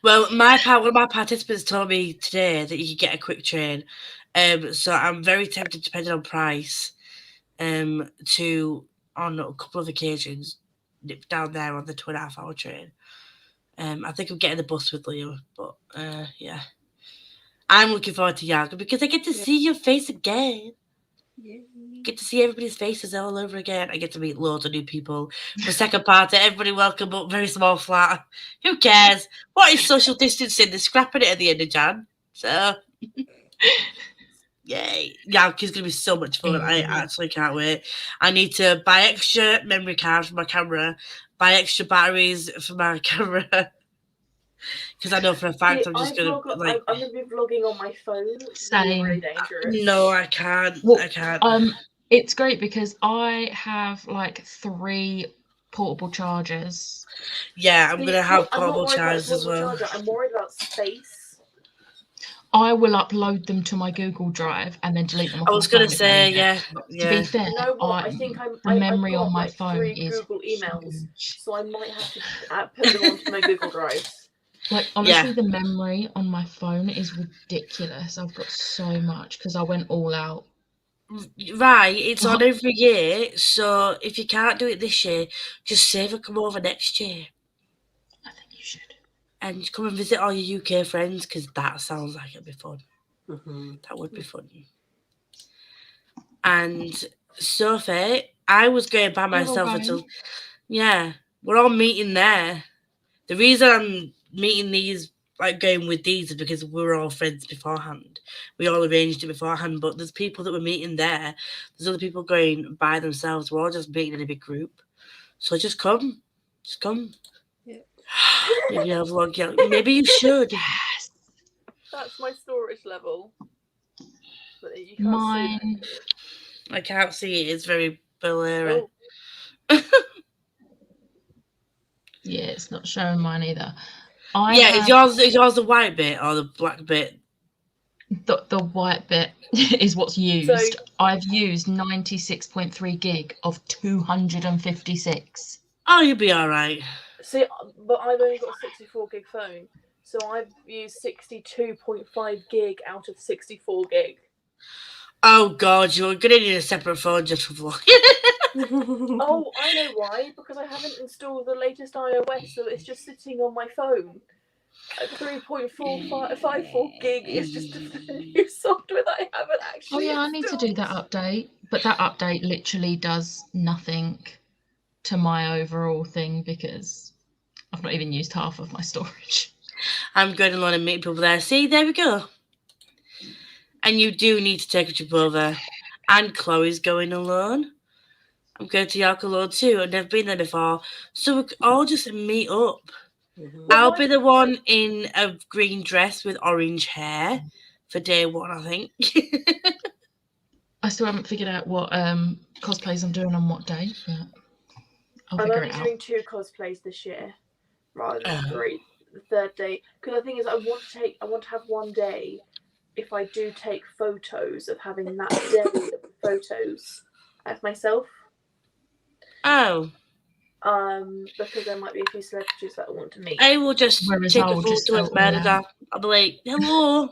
Speaker 1: Well, one of my participants told me today that you could get a quick train. So I'm very tempted, depending on price, to on a couple of occasions nip down there on the 2.5-hour train. I think I'm getting the bus with Leo, but yeah. I'm looking forward to Yaga because I get to see your face again. Get to see everybody's faces all over again. I get to meet loads of new people. For second party, everybody welcome, but very small flat. Who cares? What is social distancing? They're scrapping it at the end of Jan. So Yay. Yalki's going to be so much fun. I actually can't wait. I need to buy extra memory cards for my camera, buy extra batteries for my camera. Because I know for a fact I'm just going to, like...
Speaker 4: I'm going to be vlogging on my phone, which is
Speaker 2: Same.
Speaker 4: really dangerous.
Speaker 1: No, I can't.
Speaker 2: Well,
Speaker 1: I can't.
Speaker 2: It's great because I have like 3 portable chargers.
Speaker 1: Yeah, I'm going to have
Speaker 4: I'm not
Speaker 1: portable
Speaker 4: worried about
Speaker 1: chargers
Speaker 4: the
Speaker 1: as well.
Speaker 4: charger. I'm worried about space.
Speaker 2: I will upload them to my Google Drive and then delete them off
Speaker 1: I was
Speaker 2: my
Speaker 1: going
Speaker 2: phone
Speaker 1: to
Speaker 2: if I
Speaker 1: say,
Speaker 2: need
Speaker 1: yeah.
Speaker 2: it. To be fair,
Speaker 4: You know what? I think
Speaker 2: the memory
Speaker 4: I've got
Speaker 2: on my
Speaker 4: like
Speaker 2: phone
Speaker 4: 3
Speaker 2: is
Speaker 4: Google emails,
Speaker 2: huge.
Speaker 4: so I might have to put them onto my Google Drives.
Speaker 2: Like, honestly, the memory on my phone is ridiculous. I've got so much because I went all out.
Speaker 1: Right, it's on every year, so if you can't do it this year, just save and come over next year.
Speaker 2: I think you should.
Speaker 1: And come and visit all your UK friends, because that sounds like it'd be fun.
Speaker 3: Mm-hmm.
Speaker 1: That would be fun. And Sophie, I was going by myself until... Yeah, we're all meeting there. The reason I'm meeting these, like going with these, is because we were all friends beforehand. We all arranged it beforehand, but there's people that we're meeting there. There's other people going by themselves. We're all just meeting in a big group. So just come. Just come.
Speaker 3: Yeah.
Speaker 1: Maybe I'll vlog you. Maybe you should.
Speaker 2: Yes.
Speaker 4: That's my storage level. But you can't
Speaker 2: Mine.
Speaker 4: see
Speaker 1: I can't see it. It's very blurry.
Speaker 4: Oh.
Speaker 2: Yeah, it's not showing mine either.
Speaker 1: Is yours the white bit or the black bit?
Speaker 2: The white bit is what's used.
Speaker 4: So,
Speaker 2: I've used 96.3 gig of 256.
Speaker 1: Oh, you'll be all right.
Speaker 4: See, but I've only got a 64 gig phone, so I've used 62.5 gig out of 64 gig.
Speaker 1: Oh God, you're gonna need a separate phone just for vlogging.
Speaker 4: Oh, I know why. Because I haven't installed the latest iOS, so it's just sitting on my phone. 3.454 gig is just the new software that I haven't actually.
Speaker 2: Oh yeah, I need to do that update, but that update literally does nothing to my overall thing because I've not even used half of my storage.
Speaker 1: I'm going along and meet people there. See, there we go. And you do need to take a trip over. And Chloe's going alone. I'm going to York alone too. I've never been there before. So we can all just meet up.
Speaker 3: Mm-hmm.
Speaker 1: I'll be the one in a green dress with orange hair for day 1, I think.
Speaker 2: I still haven't figured out what cosplays I'm doing on what day, but I'll
Speaker 4: I'm
Speaker 2: figure
Speaker 4: only
Speaker 2: it out.
Speaker 4: doing 2 cosplays this year rather than 3. The third day, because the thing is, I want to have one day. If I do take photos of having that day of photos of myself.
Speaker 1: Oh.
Speaker 4: Because there might be a few celebrities that I want to meet.
Speaker 1: I will just take a photo of Merida. I'll be like, hello.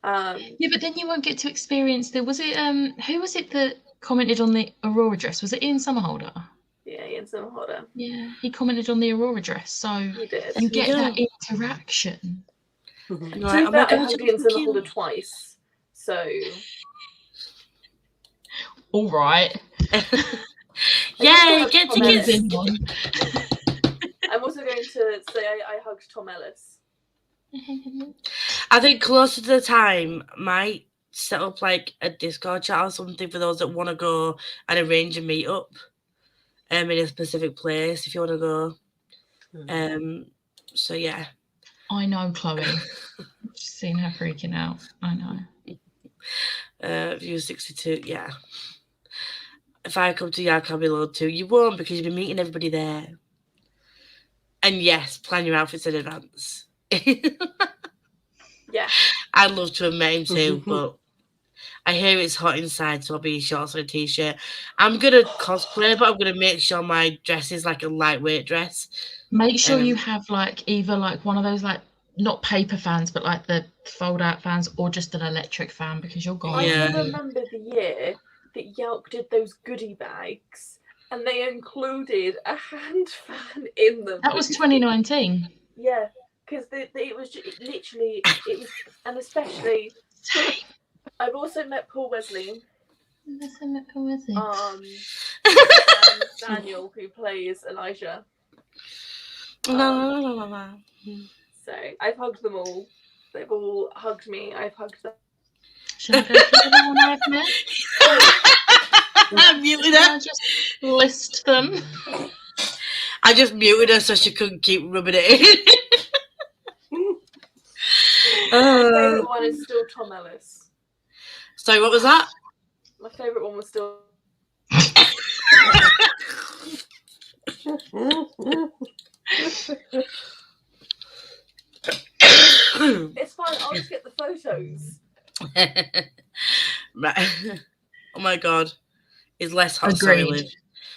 Speaker 2: Yeah, but then you won't get to experience who was it that commented on the Aurora dress? Was it Ian Summerholder?
Speaker 4: Yeah, Ian Summerholder.
Speaker 2: Yeah, he commented on the Aurora dress, so
Speaker 4: he did.
Speaker 2: You get that interaction.
Speaker 4: To be fair, I hugged Ian Summerholder twice, so.
Speaker 2: All right.
Speaker 1: Yeah, get to get
Speaker 2: in one.
Speaker 4: I'm also going to say I hugged Tom Ellis.
Speaker 1: I think closer to the time, might set up like a Discord chat or something for those that want to go and arrange a meet up in a specific place if you want to go. So yeah.
Speaker 2: I know, Chloe. I've just seen her freaking out. I know.
Speaker 1: View 62, yeah. If I come to York, I'll be allowed to. You won't because you'll be meeting everybody there. And yes, plan your outfits in advance.
Speaker 4: Yeah.
Speaker 1: I'd love to have met him too, but I hear it's hot inside, so I'll be in shorts and a t-shirt. I'm going to cosplay, but I'm going to make sure my dress is like a lightweight dress.
Speaker 2: Make sure you have like either like one of those like not paper fans, but like the fold-out fans, or just an electric fan because you're gone.
Speaker 4: I can remember the year that Yelp did those goodie bags, and they included a hand fan in them.
Speaker 2: That was 2019.
Speaker 4: Yeah, because it was literally it was, and especially. I've also met Paul Wesley. And Daniel, who plays Elijah. So I've hugged them all. They've all hugged me. I've hugged them.
Speaker 2: Should I go through everyone I've met?
Speaker 1: I muted
Speaker 2: Can
Speaker 1: her.
Speaker 2: I just list them?
Speaker 1: I just muted her so she couldn't keep rubbing it in.
Speaker 4: My favourite one is still Tom Ellis.
Speaker 1: Sorry, what was that?
Speaker 4: My favourite one was still. It's fine. I'll just get the photos.
Speaker 1: Right. Oh my god. Is less hot.
Speaker 2: Agreed.
Speaker 1: Sorry, Liv.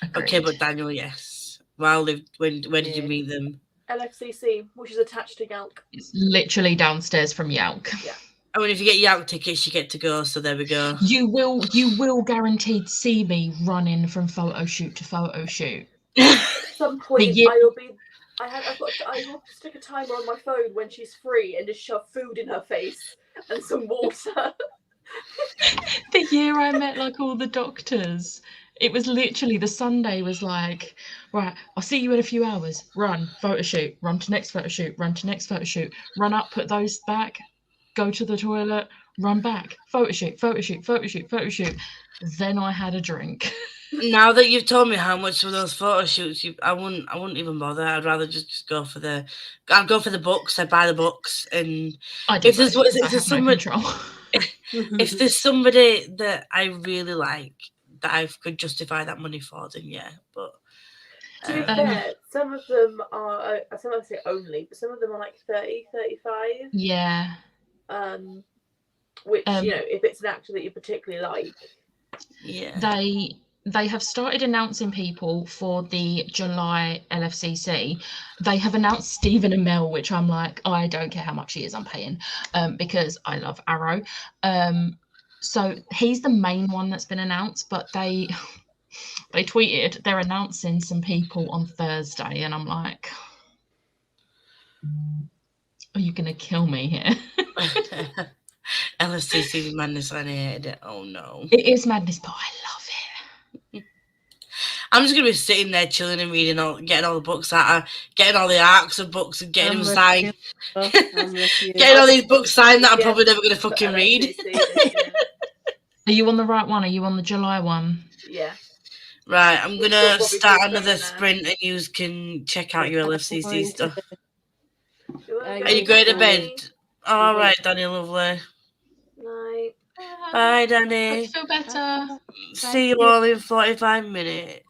Speaker 2: Agreed.
Speaker 1: Okay, but Daniel, yes. Well, Liv, where did you meet them?
Speaker 4: LFCC, which is attached to Yalk.
Speaker 2: It's literally downstairs from Yalk.
Speaker 4: Yeah.
Speaker 1: I mean, if you get Yalk tickets, you get to go. So there we go.
Speaker 2: You will guaranteed see me running from photo shoot to photo shoot.
Speaker 4: At some point,
Speaker 2: The year-
Speaker 4: I will stick a timer on my phone when she's free and just shove food in her face and some water.
Speaker 2: The year I met like all the doctors, it was literally the Sunday was like, right, I'll see you in a few hours. Run, photo shoot, run to next photo shoot, run to next photo shoot, run up, put those back, go to the toilet, run back, photo shoot, photo shoot, photo shoot, photo shoot. Then I had a drink.
Speaker 1: Now that you've told me how much for those photo shoots, I wouldn't even bother. I'd rather just go for the. I'd go for the books. I'd buy the books, and
Speaker 2: I
Speaker 1: if
Speaker 2: did.
Speaker 1: there's somebody, if there's somebody that I really like that I could justify that money for, then yeah. But
Speaker 4: to be fair, some of them are. Some of them say only, but some of them are like 30, 35.
Speaker 2: Yeah.
Speaker 4: Which if it's an actor that you particularly like.
Speaker 1: Yeah.
Speaker 2: They have started announcing people for the July LFCC. They have announced Stephen Amell, which I'm like, I don't care how much he is, I'm paying, because I love Arrow. So he's the main one that's been announced, but they tweeted they're announcing some people on Thursday, and I'm like, are you gonna kill me here?
Speaker 1: LSTC Madness, I hated it. Oh no.
Speaker 2: It is madness, but I love it.
Speaker 1: I'm just gonna be sitting there chilling and getting all the books out, getting all the arcs of books and getting them signed. Getting all these books signed that I'm probably never gonna fucking read.
Speaker 2: Are you on the right one? Are you on the July one?
Speaker 4: Yeah.
Speaker 1: Right, I'm gonna start another sprint and you can check out your LFCC stuff. Are you going to bed? All right, Danny, lovely.
Speaker 4: Night.
Speaker 2: I
Speaker 1: Bye, Danny.
Speaker 2: feel better.
Speaker 1: See you all in 45 minutes.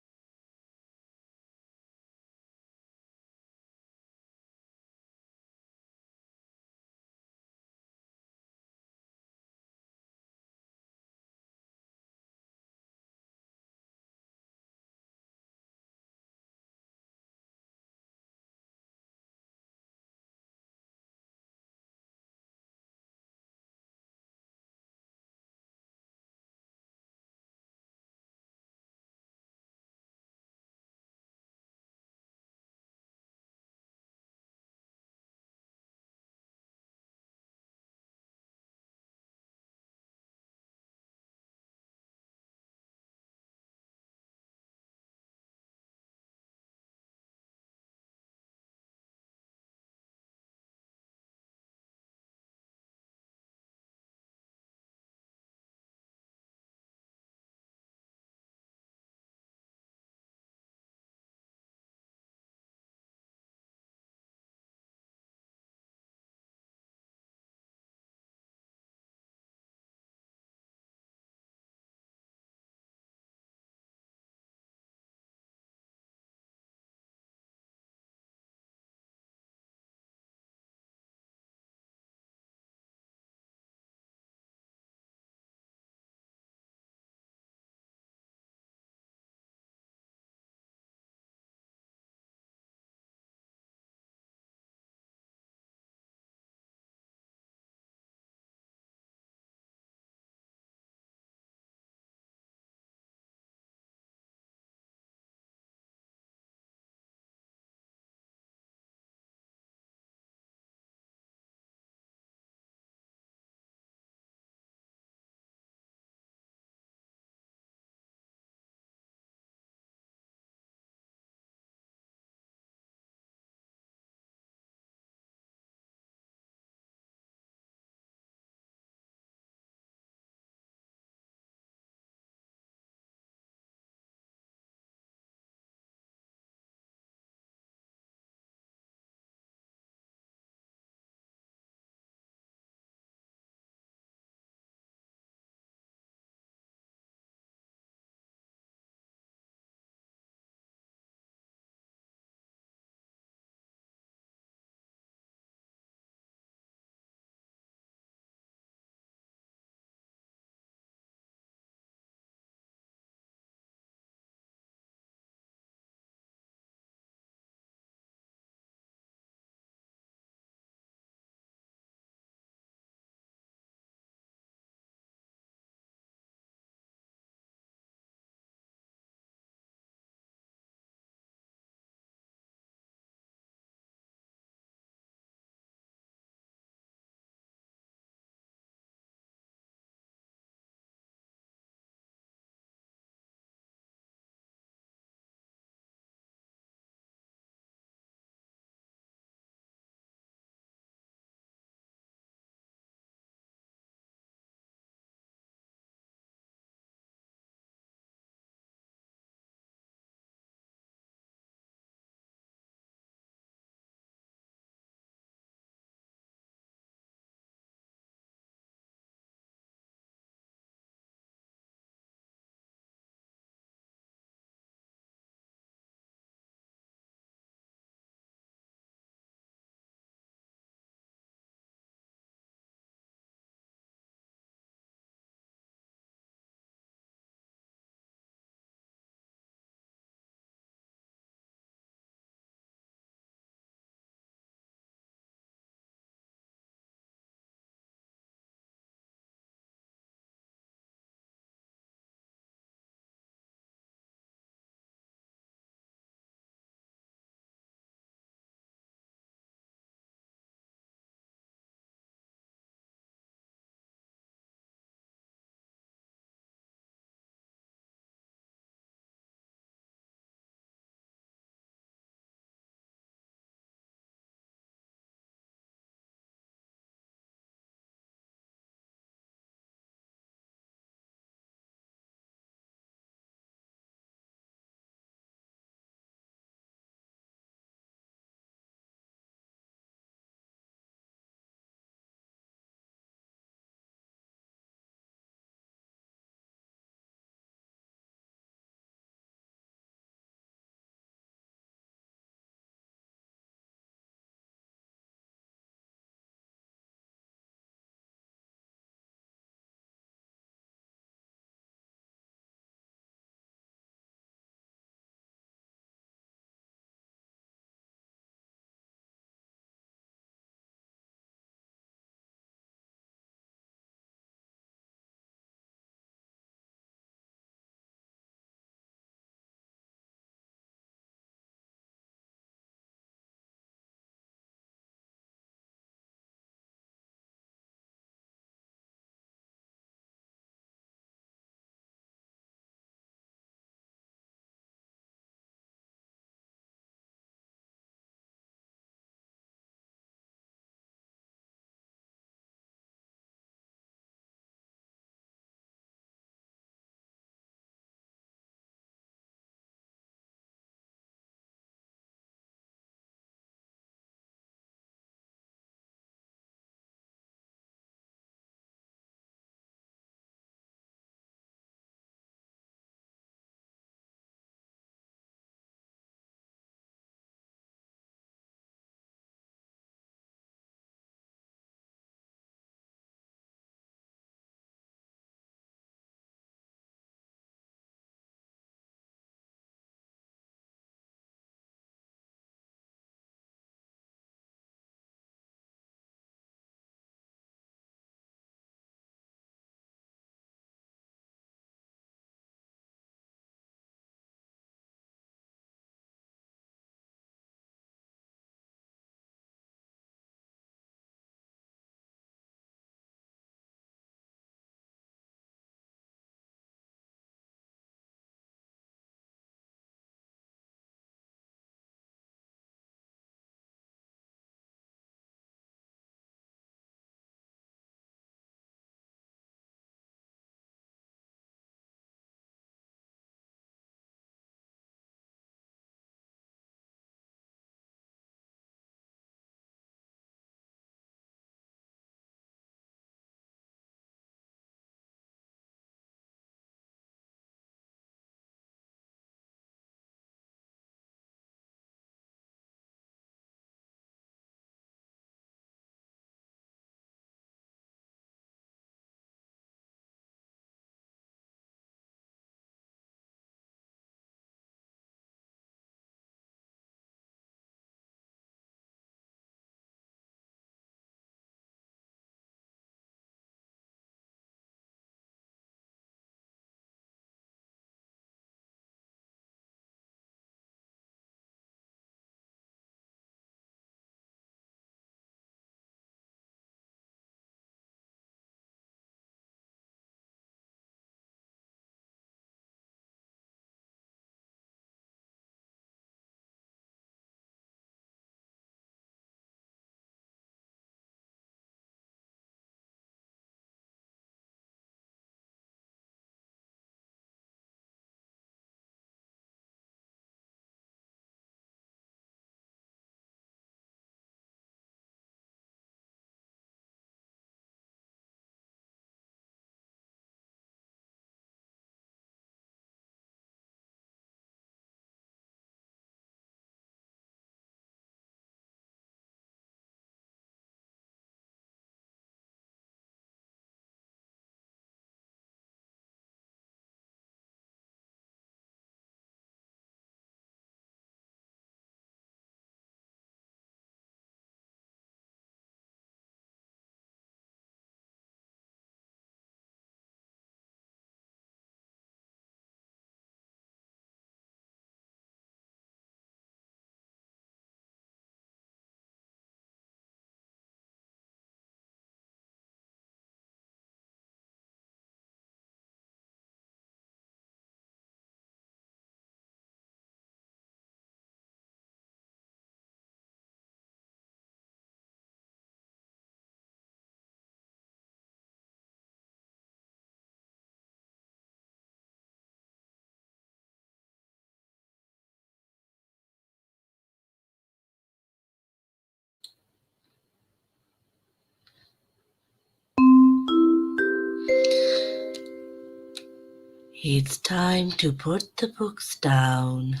Speaker 1: It's time to put the books down.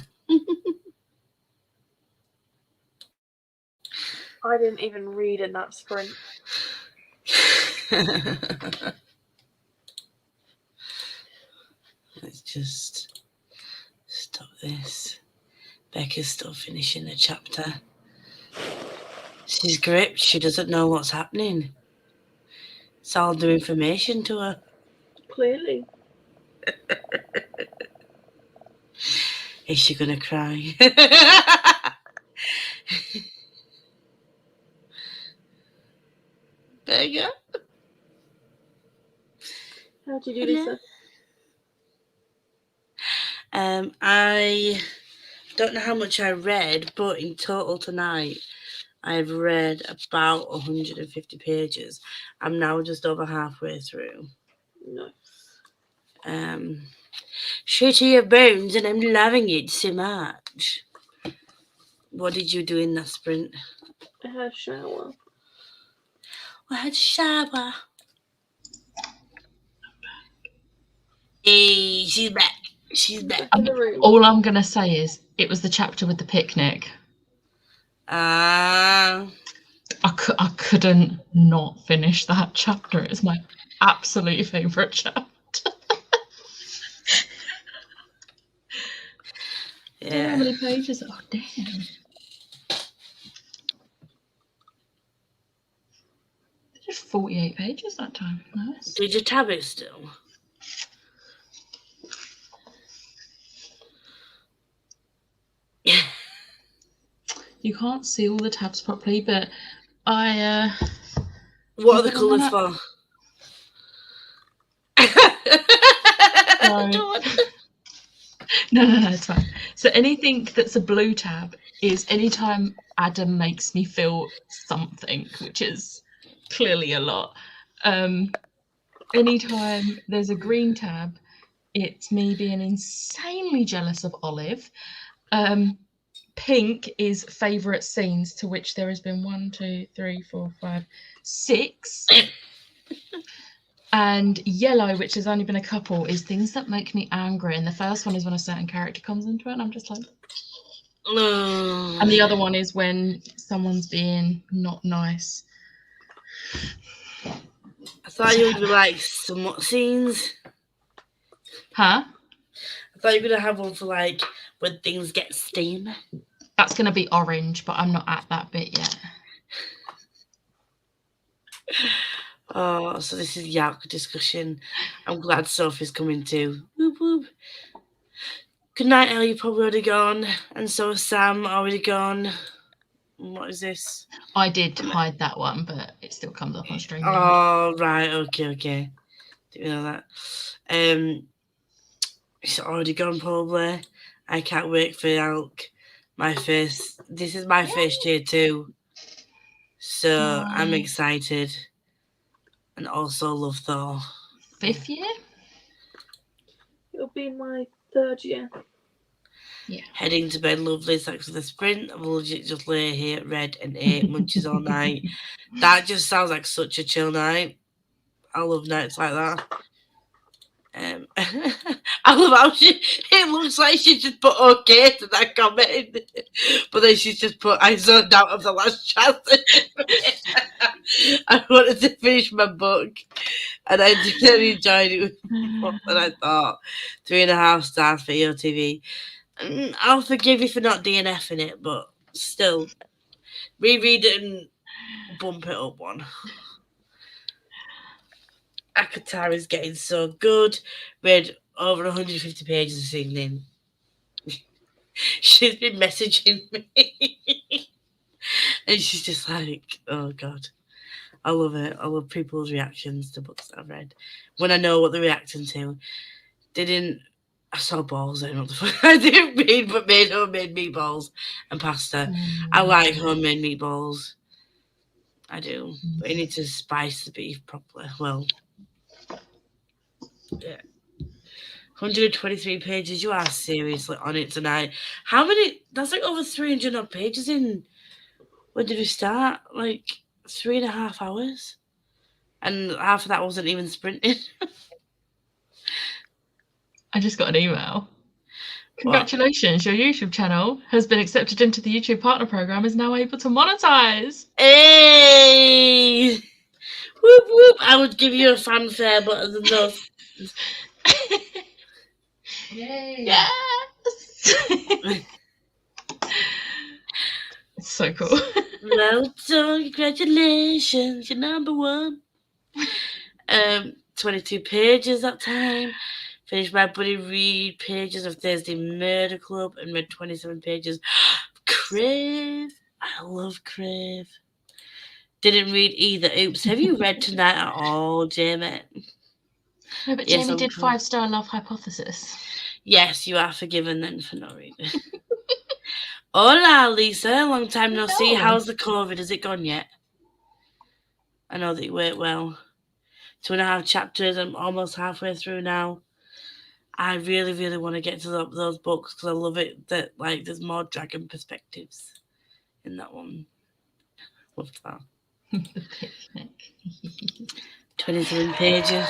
Speaker 4: I didn't even read in that sprint.
Speaker 1: Let's just stop this. Becca's still finishing the chapter. She's gripped. She doesn't know what's happening. It's all new information to her.
Speaker 4: Clearly.
Speaker 1: Is she gonna cry? Becca?
Speaker 4: How'd you do, Lisa?
Speaker 1: I don't know how much I read, but in total tonight, I've read about 150 pages. I'm now just over halfway through.
Speaker 4: Nice.
Speaker 1: Shitty your bones, and I'm loving it so much. What did you do in that sprint?
Speaker 4: I had a shower.
Speaker 1: I had a shower. Hey, she's back. She's back.
Speaker 4: In the room.
Speaker 2: All I'm going to say is it was the chapter with the picnic.
Speaker 1: Ah.
Speaker 2: I couldn't not finish that chapter. It's my absolute favourite chapter.
Speaker 1: Yeah.
Speaker 2: How many pages? Oh, damn. Just 48 pages that time. Nice.
Speaker 1: Did you tab it still? Yeah.
Speaker 2: You can't see all the tabs properly, but I...
Speaker 1: What are the colours for?
Speaker 2: No, it's fine. So anything that's a blue tab is anytime Adam makes me feel something, which is clearly a lot. Anytime there's a green tab, it's me being insanely jealous of Olive. Pink is favourite scenes, to which there has been 1, 2, 3, 4, 5, 6. And yellow, which has only been a couple, is things that make me angry. And the first one is when a certain character comes into it, and I'm just like... And the other one is when someone's being not nice.
Speaker 1: I thought you would be like somewhat scenes.
Speaker 2: Huh?
Speaker 1: I thought you were going to have one for like when things get steam.
Speaker 2: That's going to be orange, but I'm not at that bit yet.
Speaker 1: Oh, so this is Yak discussion. I'm glad Sophie's coming too. Whoop, whoop. Good night, Elle. You're probably already gone. And so is Sam, already gone. What is this?
Speaker 2: I did hide that one, but it still comes up on stream.
Speaker 1: Oh, right. Okay. Didn't know that. It's already gone, probably. I can't wait for Yalk. This is my first year too. So I'm excited. And also love Thor.
Speaker 2: 5th year?
Speaker 4: It'll be my 3rd year.
Speaker 2: Yeah.
Speaker 1: Heading to bed, lovely. Thanks for the sprint. I will legit just lay here, read and ate munches all night. That just sounds like such a chill night. I love nights like that. I love how it looks like she just put okay to that comment, but then she's just put I zoned out of the last chapter. I wanted to finish my book, and I really enjoyed it more than I thought. 3.5 stars for EOTV. I'll forgive you for not DNFing it, but still, reread it and bump it up one. Akatar is getting so good. Read over 150 pages this evening. She's been messaging me. And she's just like, oh God. I love it. I love people's reactions to books that I've read. When I know what they're reacting to. I saw balls then. What the fuck? I didn't read, but made homemade meatballs and pasta. I like homemade meatballs. I do. But you need to spice the beef properly. Well, yeah. 123 pages. You are seriously on it tonight. How many? That's like over 300 odd pages in. When did we start? Like 3.5 hours? And half of that wasn't even sprinting.
Speaker 2: I just got an email. Congratulations, your YouTube channel has been accepted into the YouTube Partner Program, is now able to monetize.
Speaker 1: Hey! Whoop whoop! I would give you a fanfare, but other than those.
Speaker 3: Yay.
Speaker 2: Yes! It's so cool.
Speaker 1: Well done, congratulations, you're number one. 22 pages that time. Finished my Buddy Read pages of Thursday Murder Club and read 27 pages. Crave. I love Crave. Didn't read either. Oops. Have you read tonight at all, Jamie?
Speaker 2: No, but
Speaker 1: Yes,
Speaker 2: Jamie did
Speaker 1: Uncle.
Speaker 2: 5-star Love Hypothesis.
Speaker 1: Yes, you are forgiven then for not reading. Hola, Lisa. Long time no see.
Speaker 2: Hello.
Speaker 1: How's the COVID? Has it gone yet? I know that you work well. 2.5 chapters. I'm almost halfway through now. I really, really want to get to those books because I love it that like there's more dragon perspectives in that one. Love that.
Speaker 2: The picnic.
Speaker 1: 27 pages.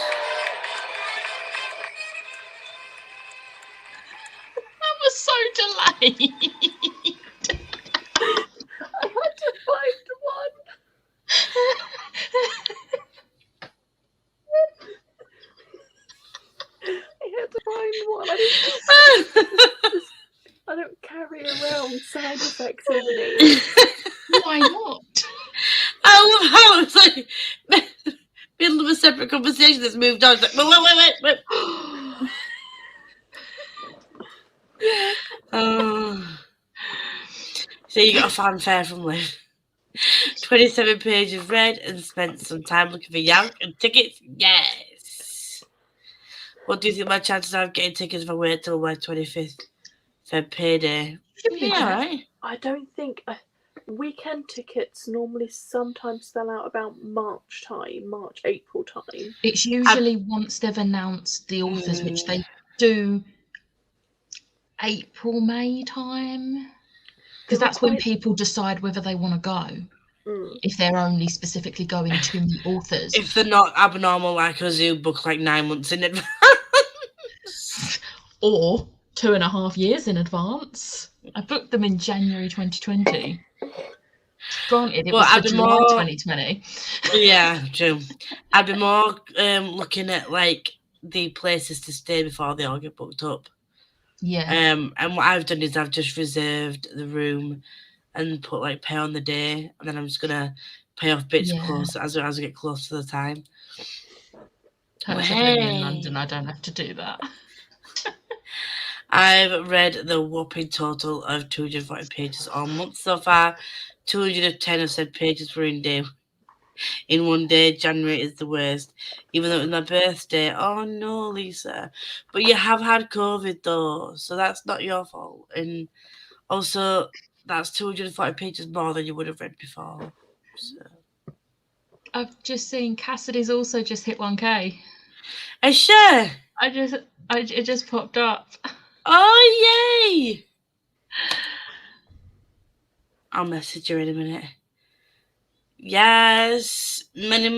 Speaker 2: That was so delayed.
Speaker 4: I had to find one. I had to find one. I don't carry around sound effects with me.
Speaker 2: Why not?
Speaker 1: I love how it's like middle of a separate conversation that's moved on. It's like, wait. So you got a fanfare from Liv. 27 pages read and spent some time looking for Yank and tickets. Yes. What do you think my chances are of getting tickets if I wait till my 25th for payday? Yeah, right.
Speaker 4: I don't think weekend tickets normally sometimes sell out about March, April time.
Speaker 2: It's usually once they've announced the authors, which they do April, May time. Because that's when people decide whether they want to go. If they're only specifically going to meet authors.
Speaker 1: If they're not abnormal like us who book like 9 months in advance.
Speaker 2: Or 2.5 years in advance. I booked them in January 2020. Granted, it was for July 2020.
Speaker 1: Yeah, true. I'd be more looking at like the places to stay before they all get booked up.
Speaker 2: Yeah.
Speaker 1: And what I've done is I've just reserved the room and put like pay on the day, and then I'm just gonna pay off bits close as I get close to the time.
Speaker 2: Living in London, I don't have to do that.
Speaker 1: I've read the whopping total of 240 pages all month so far. 210 of said pages were in one day. January is the worst, even though it was my birthday. Oh no, Lisa. But you have had COVID though, so that's not your fault. And also, that's 240 pages more than you would have read before. So.
Speaker 2: I've just seen Cassidy's also just hit 1K.
Speaker 1: Sure.
Speaker 2: It just popped up.
Speaker 1: Oh yay! I'll message her in a minute. Yes, money.
Speaker 2: Do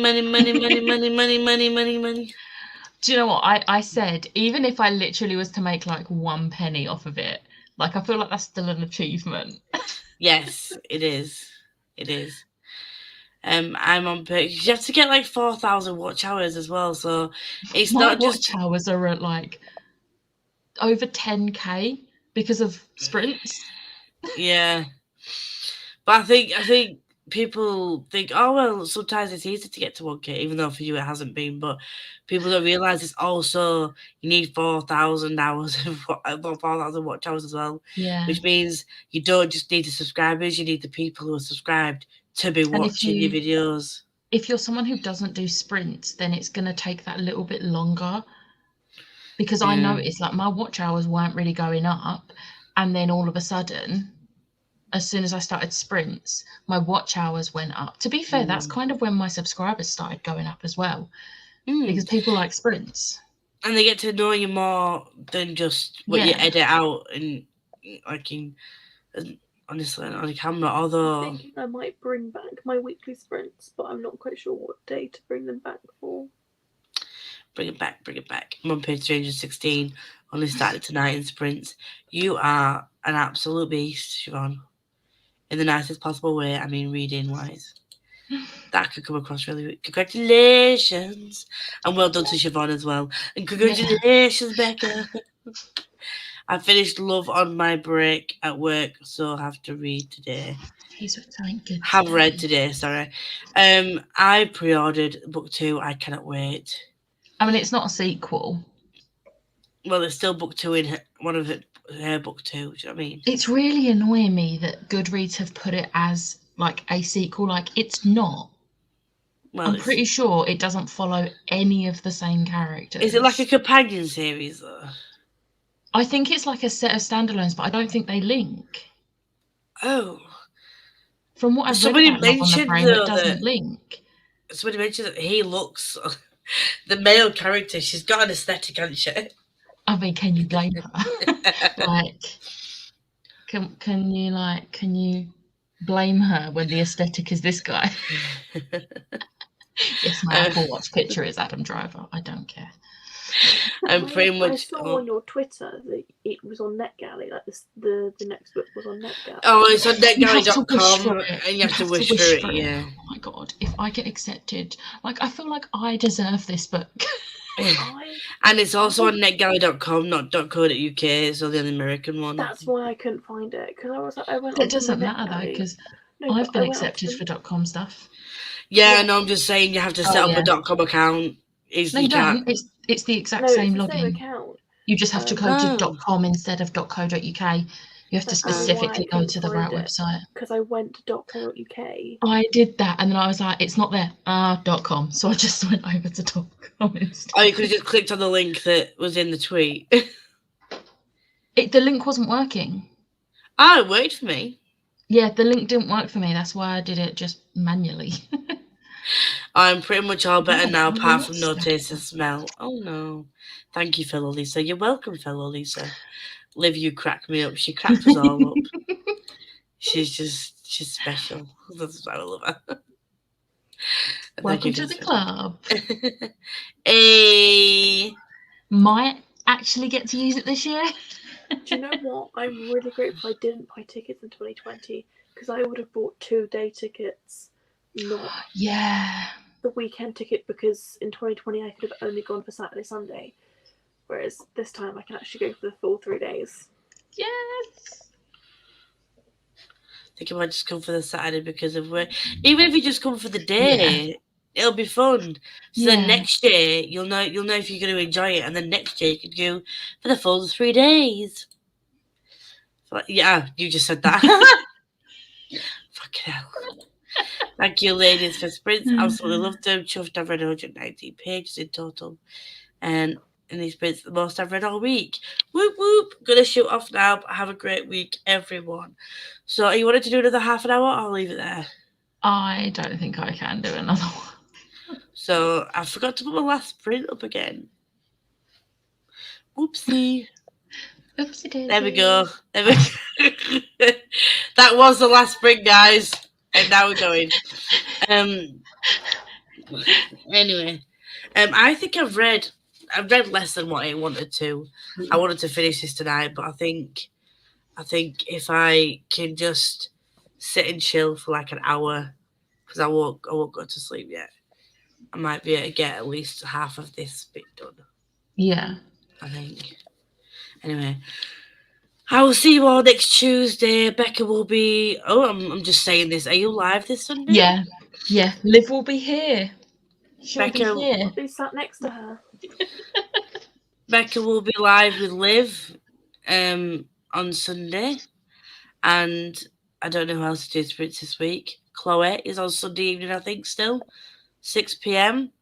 Speaker 2: you know what I said? Even if I literally was to make like 1 penny off of it, like I feel like that's still an achievement.
Speaker 1: Yes, it is. It is. I'm on page. You have to get like 4,000 watch hours as well, so it's not just
Speaker 2: watch hours are at like over 10K because of sprints.
Speaker 1: Yeah, but I think people think, oh well, sometimes it's easy to get to 1K, even though for you it hasn't been. But people don't realize it's also you need 4,000 hours of 4,000 watch hours as well.
Speaker 2: Yeah,
Speaker 1: which means you don't just need the subscribers; you need the people who are subscribed to be watching your videos.
Speaker 2: If you're someone who doesn't do sprints, then it's going to take that little bit longer. Because I noticed like my watch hours weren't really going up, and then all of a sudden, as soon as I started sprints, my watch hours went up. To be fair, that's kind of when my subscribers started going up as well, because people like sprints.
Speaker 1: And they get to know you more than just what you edit out and like honestly on camera. Although
Speaker 4: I'm thinking I might bring back my weekly sprints, but I'm not quite sure what day to bring them back for.
Speaker 1: Bring it back, bring it back. I'm on page 316. Only started tonight in sprints. You are an absolute beast, Siobhan. In the nicest possible way, I mean reading wise. That could come across really good. Congratulations. And well done to Siobhan as well. And congratulations, Becca. I finished Love on my break at work, so I have to read today.
Speaker 2: These were something good.
Speaker 1: Have read today, sorry. I pre-ordered book 2. I cannot wait.
Speaker 2: I mean, it's not a sequel.
Speaker 1: Well, there's still book 2 in one of her book 2. Do you know what I mean?
Speaker 2: It's really annoying me that Goodreads have put it as like a sequel. Like, it's not.
Speaker 1: Well,
Speaker 2: I'm pretty sure it doesn't follow any of the same characters.
Speaker 1: Is it like a companion series, though?
Speaker 2: I think it's like a set of standalones, but I don't think they link.
Speaker 1: Oh.
Speaker 2: From what I've
Speaker 1: Somebody
Speaker 2: read about Love on the
Speaker 1: mentioned,
Speaker 2: Frame,
Speaker 1: though,
Speaker 2: it doesn't link.
Speaker 1: Somebody mentioned that he looks... the male character, she's got an aesthetic, hasn't she?
Speaker 2: I mean, can you blame her? Like, can you blame her when the aesthetic is this guy? Yes, my Apple Watch picture is Adam Driver. I don't care.
Speaker 1: I'm pretty much.
Speaker 4: I saw on your Twitter that it was on NetGalley. Like the next book was on NetGalley.
Speaker 1: Oh, it's on
Speaker 2: You have to wish
Speaker 1: netgalley.com,
Speaker 2: for it.
Speaker 1: and you have to wish for it. Yeah.
Speaker 2: Oh my god! If I get accepted, like I feel like I deserve this book.
Speaker 1: And it's also on netgalley.com, not .co.uk. So the American one.
Speaker 4: That's why I couldn't find it, because I was like, I went.
Speaker 2: It doesn't matter though, because I've been accepted for .com stuff.
Speaker 1: Yeah, no, I'm just saying you have to set up a .com account.
Speaker 2: No, you don't. It's the exact same
Speaker 4: it's the
Speaker 2: login.
Speaker 4: same account.
Speaker 2: You just have to go to .com instead of .co.uk. You have to specifically go to the right website.
Speaker 4: Because I went to .co.uk.
Speaker 2: I did that, and then I was like, it's not there. .com. So I just went over to .com instead.
Speaker 1: Oh, you could have just clicked on the link that was in the tweet.
Speaker 2: The link wasn't working.
Speaker 1: Oh, it worked for me.
Speaker 2: Yeah, the link didn't work for me. That's why I did it just manually.
Speaker 1: I'm pretty much all better now, apart from no taste and smell. Oh no. Thank you, fellow Lisa. You're welcome, fellow Lisa. Liv, you crack me up. She cracked us all up. She's special. That's why I love her.
Speaker 2: Welcome to the club.
Speaker 1: Hey.
Speaker 2: Might actually get to use it this year.
Speaker 4: Do you know what? I'm really grateful I didn't buy tickets in 2020, because I would have bought 2 day tickets, not the weekend ticket, because in 2020 I could have only gone for Saturday, Sunday, whereas this time I can actually go for the full 3 days.
Speaker 2: Yes.
Speaker 1: I think I might just come for the Saturday because of work. Even if you just come for the day, it'll be fun. So then next year you'll know if you're going to enjoy it, and then next year you can go for the full 3 days. So, yeah, you just said that. Fucking hell. Thank you, ladies, for sprints. Absolutely loved them. Chuffed. I've read 119 pages in total, and in these sprints, the most I've read all week. Whoop whoop. Gonna shoot off now. But have a great week, everyone. So, you wanted to do another half an hour? I'll leave it there.
Speaker 2: I don't think I can do another one.
Speaker 1: So I forgot to put my last sprint up again. Oopsie.
Speaker 2: Oopsie daisy.
Speaker 1: There we go. That was the last sprint, guys. And now we're going. Anyway. I think I've read less than what I wanted to. I wanted to finish this tonight, but I think if I can just sit and chill for like an hour, because I won't go to sleep yet, I might be able to get at least half of this bit done.
Speaker 2: Yeah.
Speaker 1: I think. Anyway, I will see you all next Tuesday. Becca will be... Oh, I'm just saying this. Are you live this Sunday?
Speaker 2: Yeah. Yeah. Liv will be here. She'll
Speaker 1: Becca,
Speaker 2: be here.
Speaker 4: I'll be sat next to her.
Speaker 1: Becca will be live with Liv on Sunday. And I don't know who else to do sprints this week. Chloe is on Sunday evening, I think, still. 6 p.m.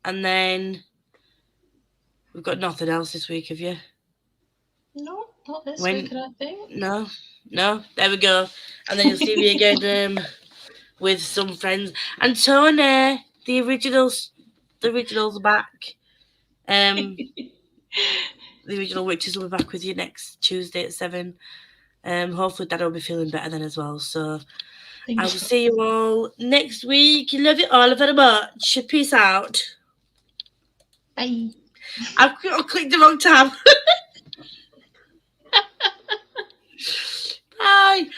Speaker 1: And then we've got nothing else this week, have you?
Speaker 2: No, not this week, I don't think.
Speaker 1: No. There we go. And then you'll see me again with some friends. And Tony, the originals are back. The original witches will be back with you next Tuesday at 7. Hopefully Dad will be feeling better then as well. So I will see you all next week. Love you all very much. Peace out.
Speaker 2: Bye.
Speaker 1: I've clicked the wrong tab. Bye.